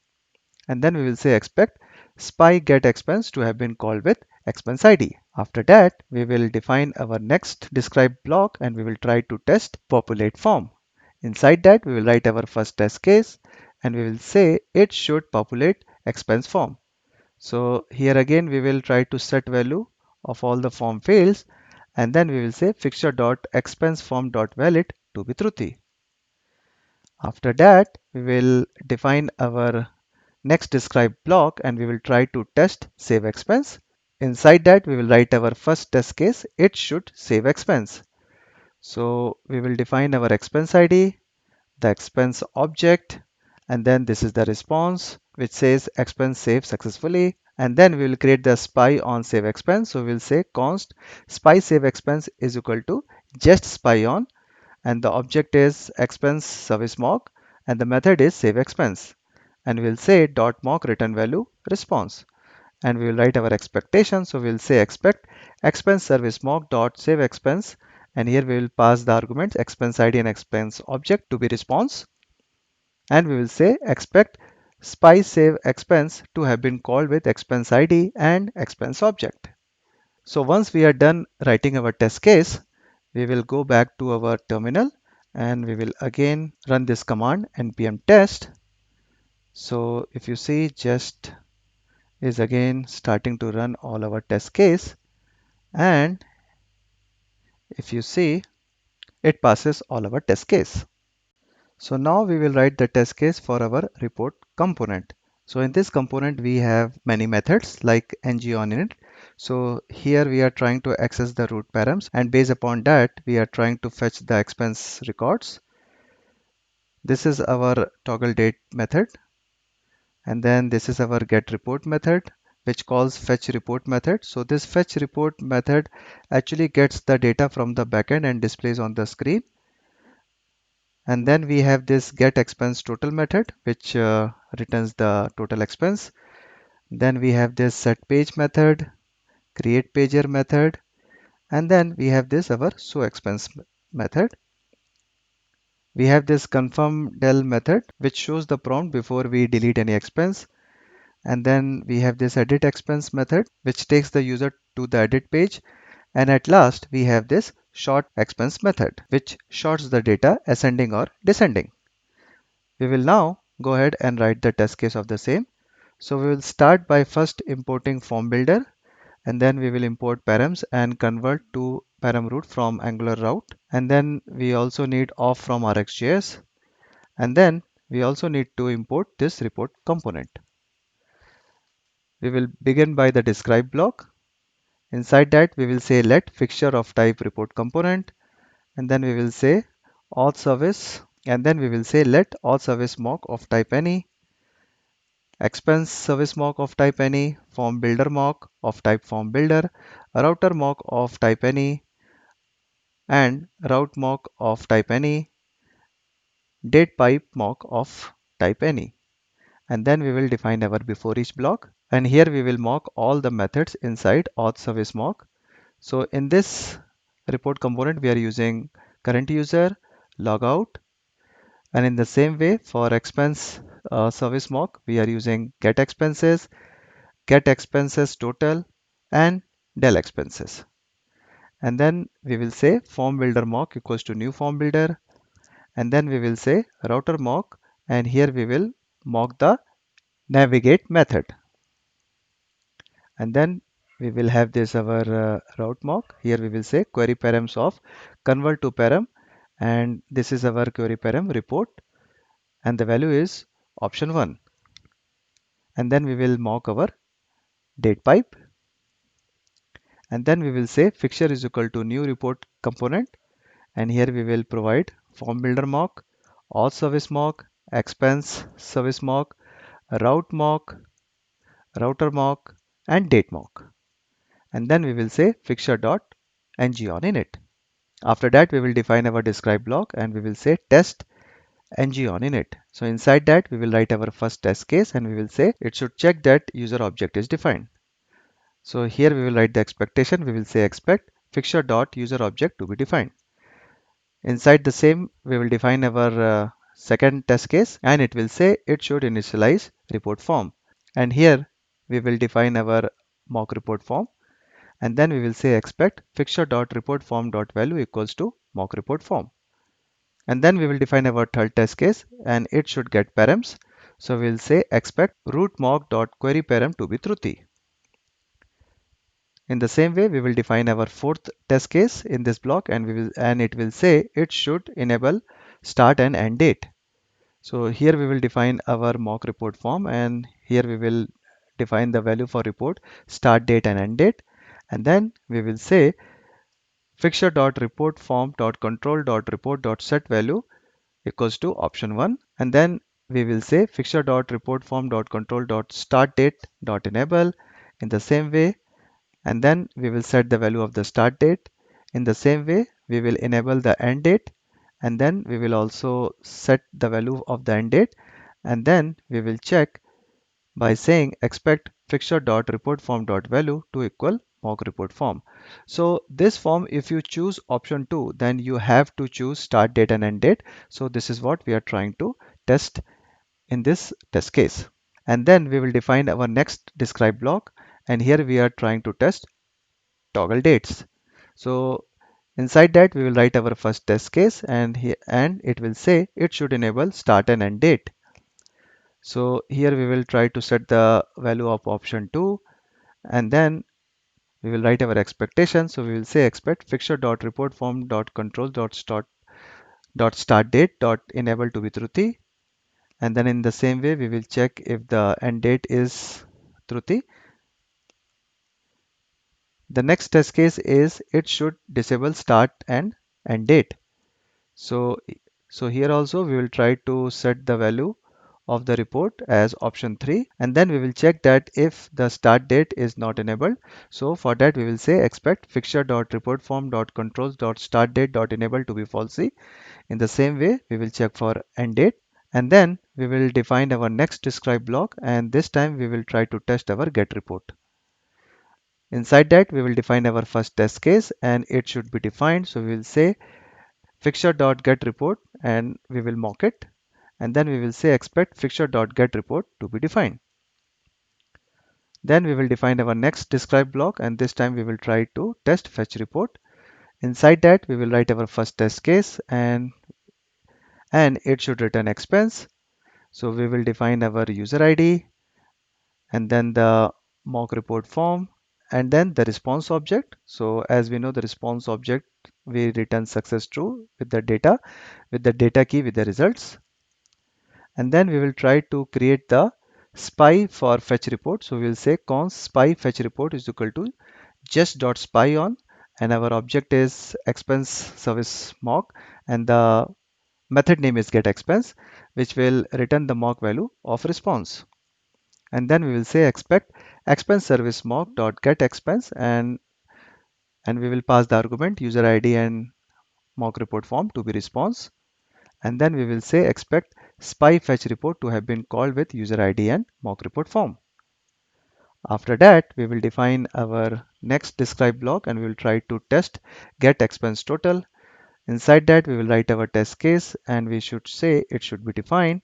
And then we will say expect SPY get expense to have been called with expense ID. After that, we will define our next describe block and we will try to test populate form. Inside that, we will write our first test case and we will say it should populate expense form. So here again, we will try to set value of all the form fields and then we will say fixture dot expense form dot valid to be truthy. After that, we will define our next describe block and we will try to test save expense. Inside that we will write our first test case, it should save expense. So we will define our expense ID, the expense object, and then this is the response which says expense saved successfully. And then we will create the SPY on save expense. So we'll say const SPY save expense is equal to just SPY on, and the object is expense service mock and the method is save expense, and we'll say dot mock return value response, and we will write our expectation. So we'll say expect expense service mock dot save expense, and here we will pass the arguments expense ID and expense object to be response, and we will say expect SPY save expense to have been called with expense ID and expense object. So once we are done writing our test case, we will go back to our terminal and we will again run this command npm test. So if you see, just is again starting to run all our test case, and if you see, it passes all our test case. So now we will write the test case for our report component. So in this component we have many methods like ngOnInit. So here we are trying to access the root params, and based upon that we are trying to fetch the expense records. This is our toggle date method, and then this is our get report method which calls fetch report method. So this fetch report method actually gets the data from the backend and displays on the screen. And then we have this get expense total method which returns the total expense. Then we have this set page method, create pager method, and then we have this our show expense method. We have this confirm del method which shows the prompt before we delete any expense. And then we have this edit expense method which takes the user to the edit page. And at last we have this sort expense method which sorts the data ascending or descending. We will now go ahead and write the test case of the same. So we will start by first importing form builder, and then we will import params and convert to param route from Angular route. And then we also need auth from RxJS. And then we also need to import this report component. We will begin by the describe block. Inside that we will say let fixture of type report component, and then we will say auth service, and then we will say let auth service mock of type any, expense service mock of type any, form builder mock of type form builder, router mock of type any, and route mock of type any, date pipe mock of type any. And then we will define our before each block, and here we will mock all the methods inside auth service mock. So in this report component we are using current user, logout, and in the same way for expense service mock we are using get expenses total, and del expenses. And then we will say form builder mock equals to new form builder, and then we will say router mock, and here we will mock the navigate method. And then we will have this our route mock. Here we will say query params of convert to param, and this is our query param report, and the value is option 1. And then we will mock our date pipe, And then we will say fixture is equal to new report component. And here we will provide form builder mock, all service mock, expense service mock, route mock, router mock, and date mock. And then we will say fixture dot ng on init. After that, we will define our describe block and we will say test ng on init. So inside that, we will write our first test case and we will say it should check that user object is defined. So here we will write the expectation. We will say expect fixture dot user object to be defined. Inside the same, we will define our second test case and it will say it should initialize report form. And here we will define our mock report form and then we will say expect fixture dot report form dot value equals to mock report form. And then we will define our third test case and it should get params. So we'll say expect root mock dot query param to be truthy. In the same way, we will define our fourth test case in this block and it will say it should enable start and end date. So here we will define our mock report form and here we will define the value for report start date and end date. And then we will say fixture dot report form dot control dot report dot set value equals to option 1 and then we will say fixture dot report form dot control dot start date dot enable in the same way and then we will set the value of the start date. In the same way, we will enable the end date and then we will also set the value of the end date and then we will check by saying expect fixture dot report form dot value to equal mock report form. So this form, if you choose option 2, then you have to choose start date and end date. So this is what we are trying to test in this test case. And then we will define our next describe block and here we are trying to test toggle dates. So inside that we will write our first test case and it will say it should enable start and end date. So here we will try to set the value of option 2 and then we will write our expectation. So we will say expect fixture dot report form dot control dot start date dot enable to be truthy and then in the same way we will check if the end date is truthy. The next test case is it should disable start and end date. So, so here also we will try to set the value of the report as option 3 and then we will check that if the start date is not enabled. So for that we will say expect fixture dot report form dot controls dot start date dot enable to be falsy. In the same way we will check for end date and then we will define our next describe block and this time we will try to test our get report. Inside that we will define our first test case and it should be defined. So we will say fixture dot get report and we will mock it and then we will say expect fixture dot get report to be defined. Then we will define our next describe block and this time we will try to test fetch report. Inside that we will write our first test case and it should return expense. So we will define our user ID and then the mock report form and then the response object. So as we know the response object we return success true with the data key with the results. And then we will try to create the spy for fetch report. So we will say const spy fetch report is equal to just.spy on and our object is expense service mock and the method name is get expense which will return the mock value of response. And then we will say expect expense service mock dot get expense and we will pass the argument user ID and mock report form to be response. And then we will say expect spy fetch report to have been called with user ID and mock report form. After that, we will define our next describe block and we will try to test get expense total. Inside that, we will write our test case and we should say it should be defined.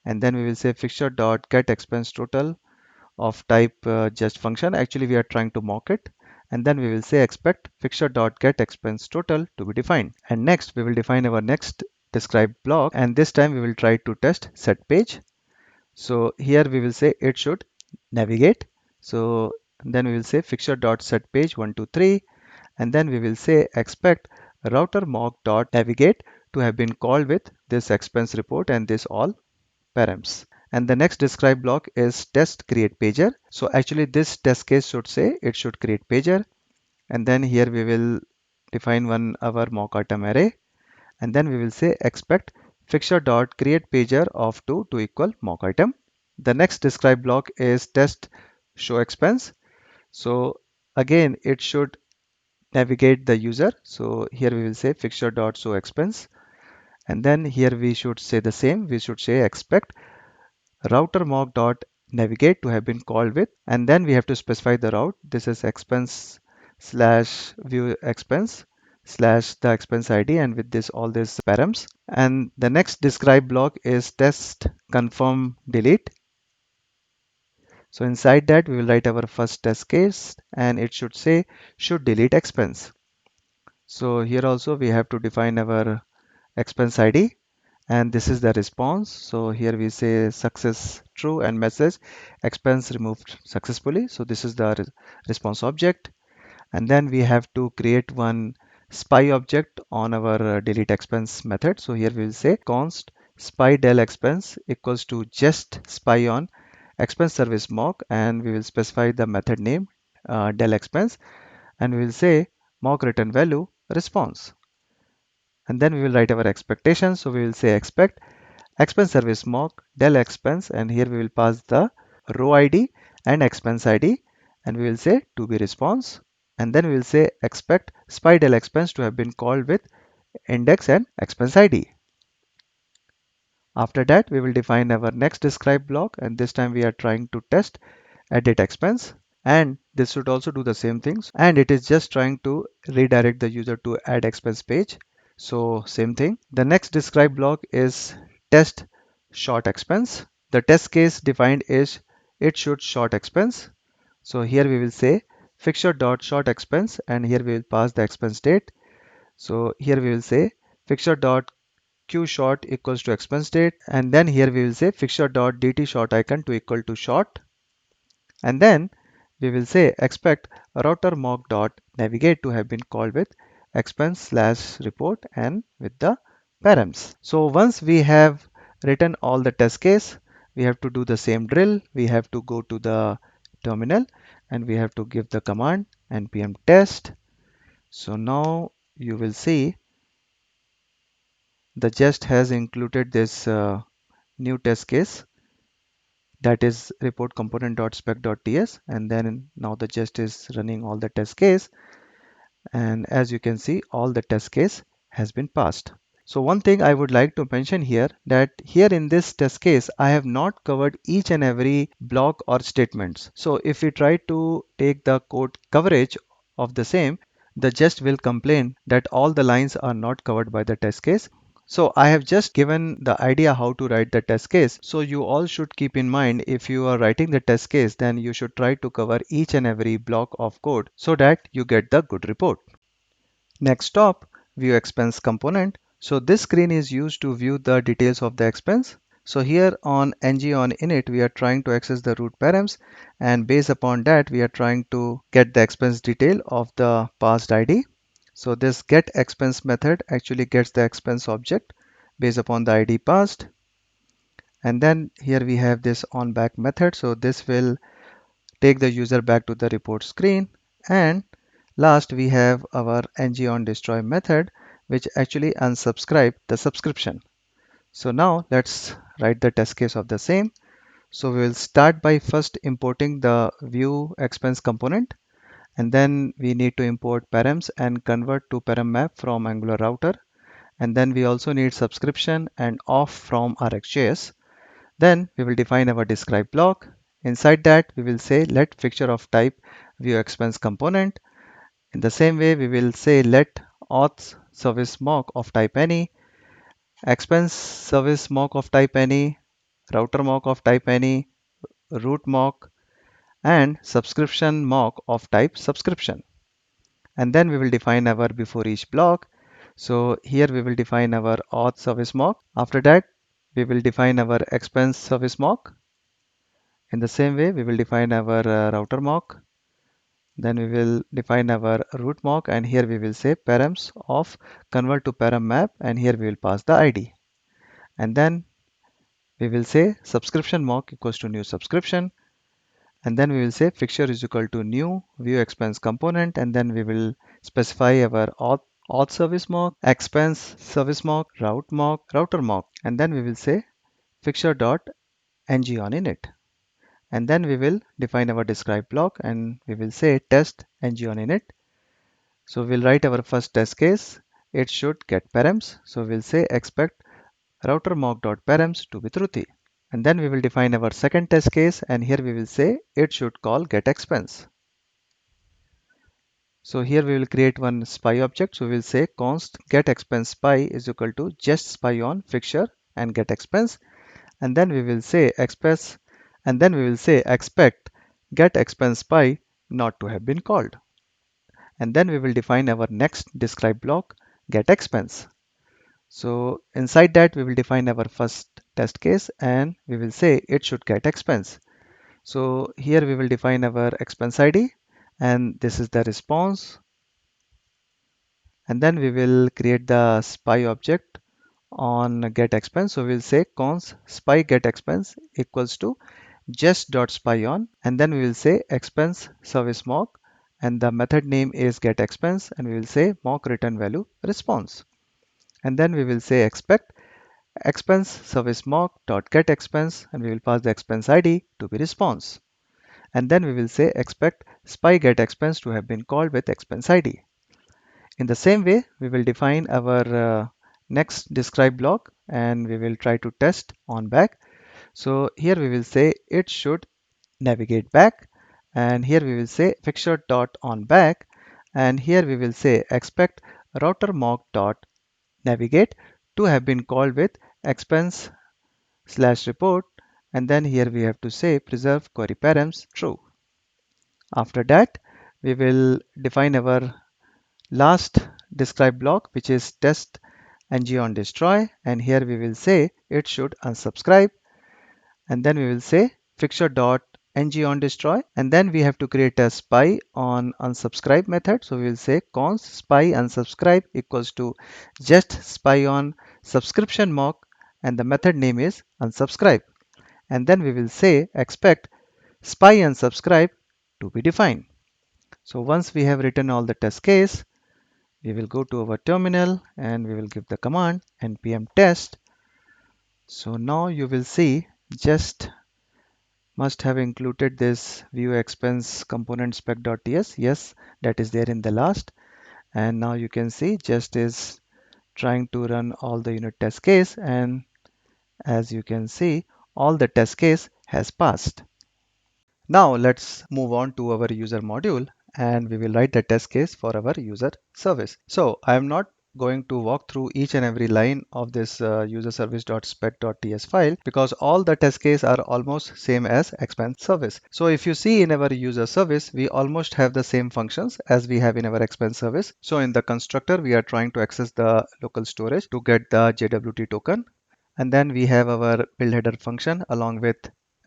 And then we will say fixture dot get expense total of type just function. Actually, we are trying to mock it. And then we will say expect fixture dot get expense total to be defined. And next, we will define our next describe block. And this time we will try to test set page. So here we will say it should navigate. So then we will say fixture dot set page 123 and then we will say expect router mock dot navigate to have been called with this expense report and this all params. And the next describe block is test create pager. So actually this test case should say it should create pager and then here we will define one our mock item array, and then we will say expect fixture dot create pager of 2 to equal mock item. The next describe block is test show expense. So again, it should navigate the user. So here we will say fixture dot show expense, and then here we should say the same. We should say expect router mock dot navigate to have been called with, and then we have to specify the route. This is expense slash view expense slash the expense ID, and with this all these params. And the next describe block is test confirm delete. So inside that we will write our first test case, and it should say should delete expense. So here also we have to define our expense ID, and this is the response. So here we say success true and message expense removed successfully. So this is the response object, and then we have to create one spy object on our delete expense method. So here we will say const spy del expense equals to just spy on expense service mock, and we will specify the method name del expense, and we will say mock return value response, and then we will write our expectations. So we will say expect expense service mock del expense, and here we will pass the row ID and expense ID, and we will say to be response, and then we will say expect spy del expense to have been called with index and expense ID. After that we will define our next describe block, and this time we are trying to test edit expense, and this should also do the same things, and it is just trying to redirect the user to add expense page. So same thing. The next describe block is test short expense. The test case defined is it should short expense. So here we will say fixture dot short expense, and here we will pass the expense date. So here we will say fixture dot q short equals to expense date, and then here we will say fixture dot dt short icon to equal to short, and then we will say expect router mock dot navigate to have been called with expense slash report and with the params. So once we have written all the test case, we have to do the same drill. We have to go to the terminal, and we have to give the command npm test. So now you will see the jest has included this new test case, that is report component.spec.ts, and then now the jest is running all the test case, and as you can see all the test case has been passed. So one thing I would like to mention here, that here in this test case I have not covered each and every block or statements. So if we try to take the code coverage of the same, the jest will complain that all the lines are not covered by the test case. So I have just given the idea how to write the test case. So you all should keep in mind, if you are writing the test case, then you should try to cover each and every block of code so that you get the good report. Next up, view expense component. So this screen is used to view the details of the expense. So here on ng on init, we are trying to access the root params, and based upon that, we are trying to get the expense detail of the passed ID. So this get expense method actually gets the expense object based upon the ID passed. And then here we have this on back method. So this will take the user back to the report screen. And last, we have our ng on destroy method, which actually unsubscribe the subscription. So now let's write the test case of the same. So we will start by first importing the view expense component, and then we need to import params and convert to param map from Angular router. And then we also need subscription and off from RxJS. Then we will define our describe block. Inside that, we will say let fixture of type view expense component. In the same way, we will say let auth service mock of type any, expense service mock of type any, router mock of type any, root mock, and subscription mock of type subscription. And then we will define our before each block. So here we will define our auth service mock. After that, we will define our expense service mock. In the same way, we will define our router mock. Then we will define our root mock, and here we will say params of convert to param map, and here we will pass the ID. And then we will say subscription mock equals to new subscription. and then we will say fixture is equal to new view expense component, and then we will specify our auth service mock, expense service mock, route mock, router mock, and then we will say fixture dot ng on init. And then we will define our describe block and we will say test ng on init. So we'll write our first test case. It should get params. So we'll say expect router mock dot params to be truthy. And then we will define our second test case, and here we will say it should call get expense. So here we will create one spy object. So we will say const get expense spy is equal to just spy on fixture and get expense. And then we will say express, and then we will say expect get expense spy not to have been called. And then we will define our next describe block get expense. So inside that we will define our first test case and we will say it should get expense. So here we will define our expense ID and this is the response, and then we will create the spy object on get expense. So we'll say const spy get expense equals to just dot spy on, and then we will say expense service mock, and the method name is get expense, and we will say mock return value response, and then we will say expect expense service mock dot get expense, and we will pass the expense ID to be response, and then we will say expect spy get expense to have been called with expense ID. In the same way, we will define our next describe block and we will try to test on back. So here we will say it should navigate back, and here we will say fixture dot on back, and here we will say expect router mock dot navigate to have been called with expense slash report, and then here we have to say preserve query params true. After that we will define our last describe block, which is test ng on destroy, and here we will say it should unsubscribe, and then we will say fixture dot ng on destroy, and then we have to create a spy on unsubscribe method. So we will say const spy unsubscribe equals to just spy on subscription mock, and the method name is unsubscribe, and then we will say expect spy unsubscribe to be defined. So once we have written all the test case, we will go to our terminal and we will give the command npm test. So now you will see just must have included this view expense component spec.ts. Yes, that is there in the last. And now you can see just is trying to run all the unit test case, and as you can see all the test case has passed. Now let's move on to our user module and we will write the test case for our user service. So I am not going to walk through each and every line of this user service.spec.ts file because all the test case are almost same as expense service. So if you see in our user service, we almost have the same functions as we have in our expense service. So in the constructor, we are trying to access the local storage to get the JWT token. And then we have our build header function along with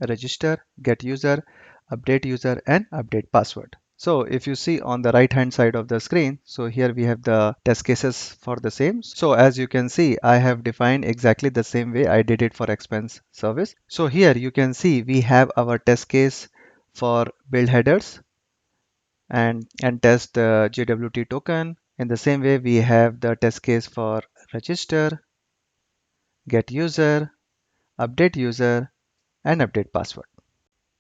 register, get user, update user, and update password. So if you see on the right hand side of the screen, so here we have the test cases for the same. So as you can see, I have defined exactly the same way I did it for expense service. So here you can see we have our test case for build headers and test the JWT token. In the same way, we have the test case for register, get user, update user, and update password.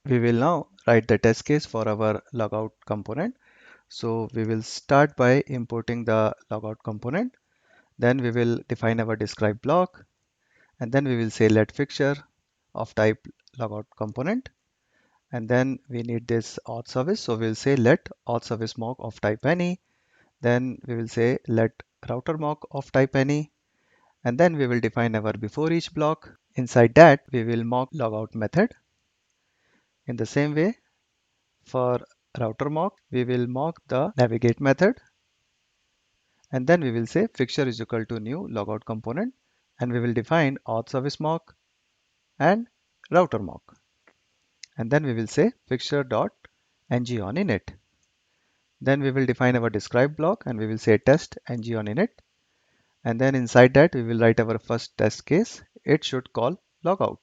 We will now write the test case for our logout component. So we will start by importing the logout component. Then we will define our describe block, and then we will say let fixture of type logout component. And then we need this auth service. So we'll say let auth service mock of type any. Then we will say let router mock of type any. And then we will define our before each block. Inside that, we will mock logout method. In the same way, for router mock, we will mock the navigate method, and then we will say fixture is equal to new logout component, and we will define auth service mock and router mock, and then we will say fixture dot ng on init. Then we will define our describe block and we will say test ng on init, and then inside that we will write our first test case. It should call logout,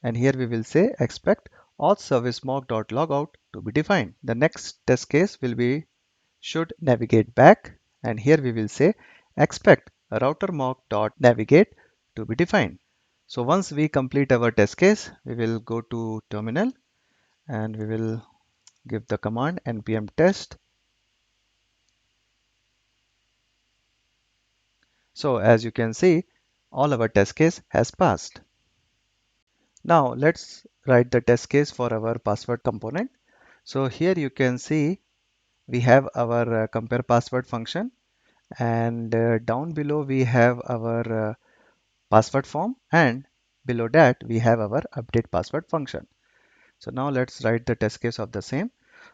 and here we will say expect auth service mock.logout to be defined. The next test case will be should navigate back, and here we will say expect router mock.navigate to be defined. So once we complete our test case, we will go to terminal and we will give the command npm test. So as you can see, all our test case has passed. Now let's write the test case for our password component. So here you can see we have our compare password function, and down below we have our password form, and below that we have our update password function. So now let's write the test case of the same.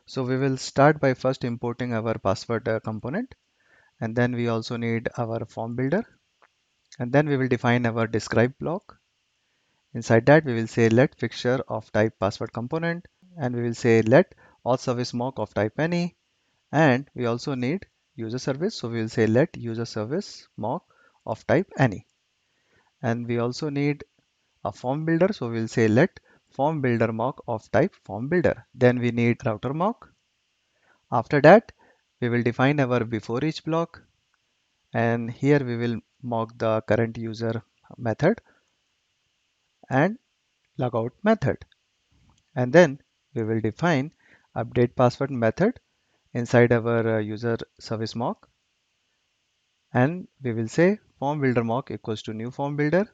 So we will start by first importing our password component, and then we also need our form builder, and then we will define our describe block. Inside that we will say let fixture of type password component, and we will say let all service mock of type any, and we also need user service, so we will say let user service mock of type any, and we also need a form builder, so we will say let form builder mock of type form builder. Then we need router mock. After that we will define our before each block, and here we will mock the current user method and logout method, and then we will define update password method inside our user service mock, and we will say form builder mock equals to new form builder.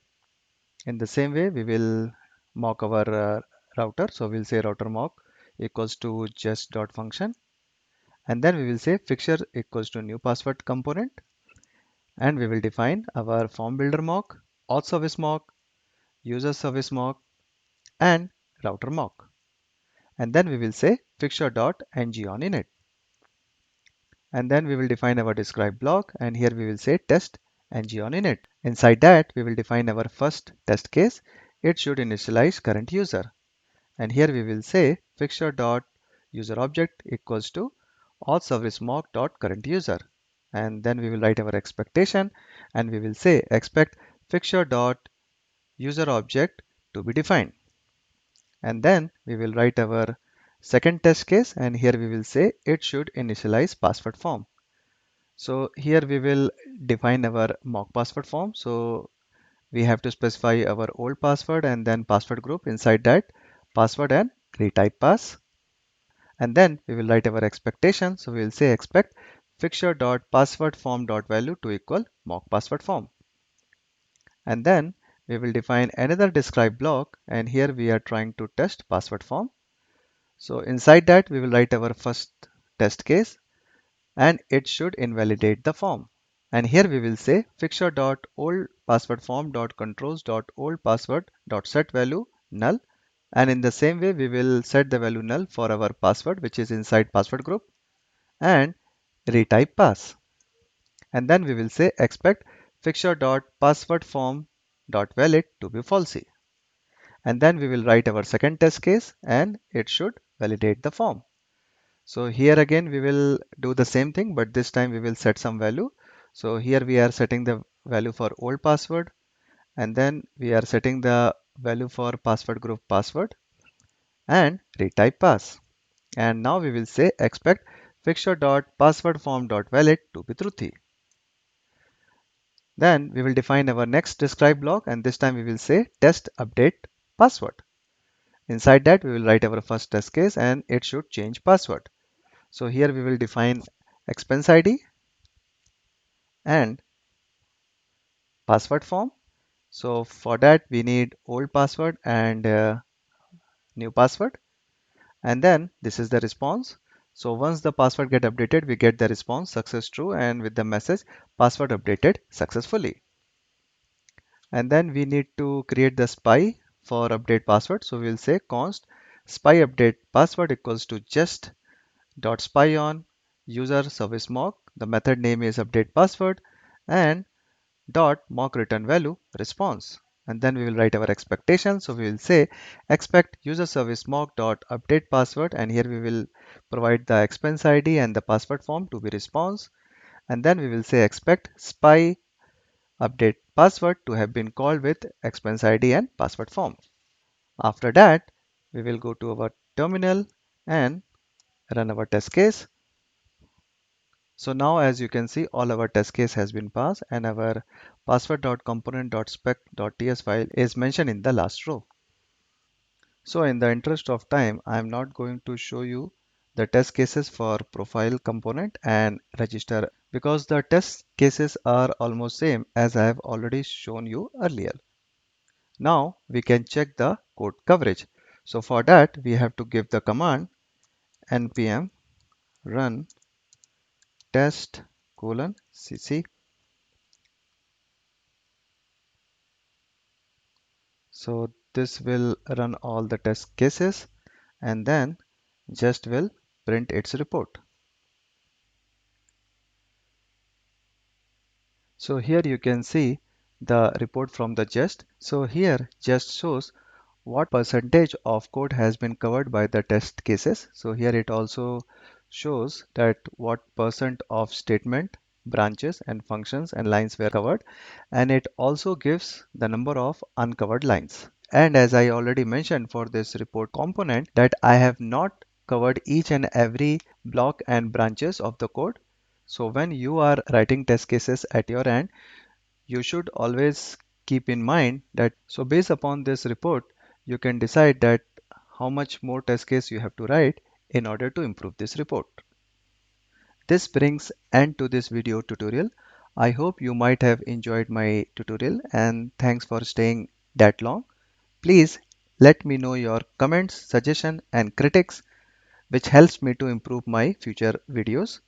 In the same way we will mock our router, so we'll say router mock equals to just dot function, and then we will say fixture equals to new password component, and we will define our form builder mock, auth service mock, user service mock, and router mock, and then we will say fixture dot ng on init, and then we will define our describe block, and here we will say test ng on init. Inside that we will define our first test case. It should initialize current user, and here we will say fixture dot user object equals to auth service mock dot current user, and then we will write our expectation, and we will say expect fixture dot user object to be defined, and then we will write our second test case, and here we will say it should initialize password form. So here we will define our mock password form, so we have to specify our old password and then password group, inside that password and retype pass, and then we will write our expectation, so we will say expect fixture dot password form dot value to equal mock password form, and then we will define another describe block, and here we are trying to test password form, so inside that we will write our first test case, and it should invalidate the form, and here we will say fixture dot old password form dot controls dot old password dot set value null, and in the same way we will set the value null for our password which is inside password group and retype pass, and then we will say expect fixture dot password form dot valid to be falsy, and then we will write our second test case, and it should validate the form. So here again we will do the same thing, but this time we will set some value. So here we are setting the value for old password, and then we are setting the value for password group password and retype pass, and now we will say expect fixture dot password form dot valid to be truthy. Then we will define our next describe block, and this time we will say test update password. Inside that we will write our first test case, and it should change password. So here we will define expense ID and password form. So for that we need old password and new password, and then this is the response. So once the password get updated, we get the response success true and with the message password updated successfully. And then we need to create the spy for update password. So we'll say const spy update password equals to just dot spy on user service mock. The method name is update password and dot mock return value response. And then we will write our expectation. So we will say expect user service mock dot update password, and here we will provide the expense ID and the password form to be response. And then we will say expect spy update password to have been called with expense ID and password form. After that, We will go to our terminal and run our test case. So now as you can see, all our test case has been passed and our password.component.spec.ts file is mentioned in the last row. So in the interest of time, I am not going to show you the test cases for profile component and register because the test cases are almost same as I have already shown you earlier. Now we can check the code coverage. So for that, we have to give the command npm run test cc. So this will run all the test cases and then just will print its report. So here you can see the report from the Jest. So here Jest shows what percentage of code has been covered by the test cases. So here it also shows that what percent of statement, branches and functions and lines were covered. And it also gives the number of uncovered lines. And as I already mentioned for this report component that I have not covered each and every block and branches of the code. So when you are writing test cases at your end, you should always keep in mind that so based upon this report, you can decide that how much more test case you have to write in order to improve this report. This brings end to this video tutorial. I hope you might have enjoyed my tutorial and thanks for staying that long. Please let me know your comments, suggestion and critics which helps me to improve my future videos.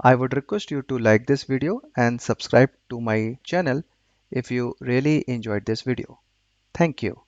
I would request you to like this video and subscribe to my channel if you really enjoyed this video. Thank you.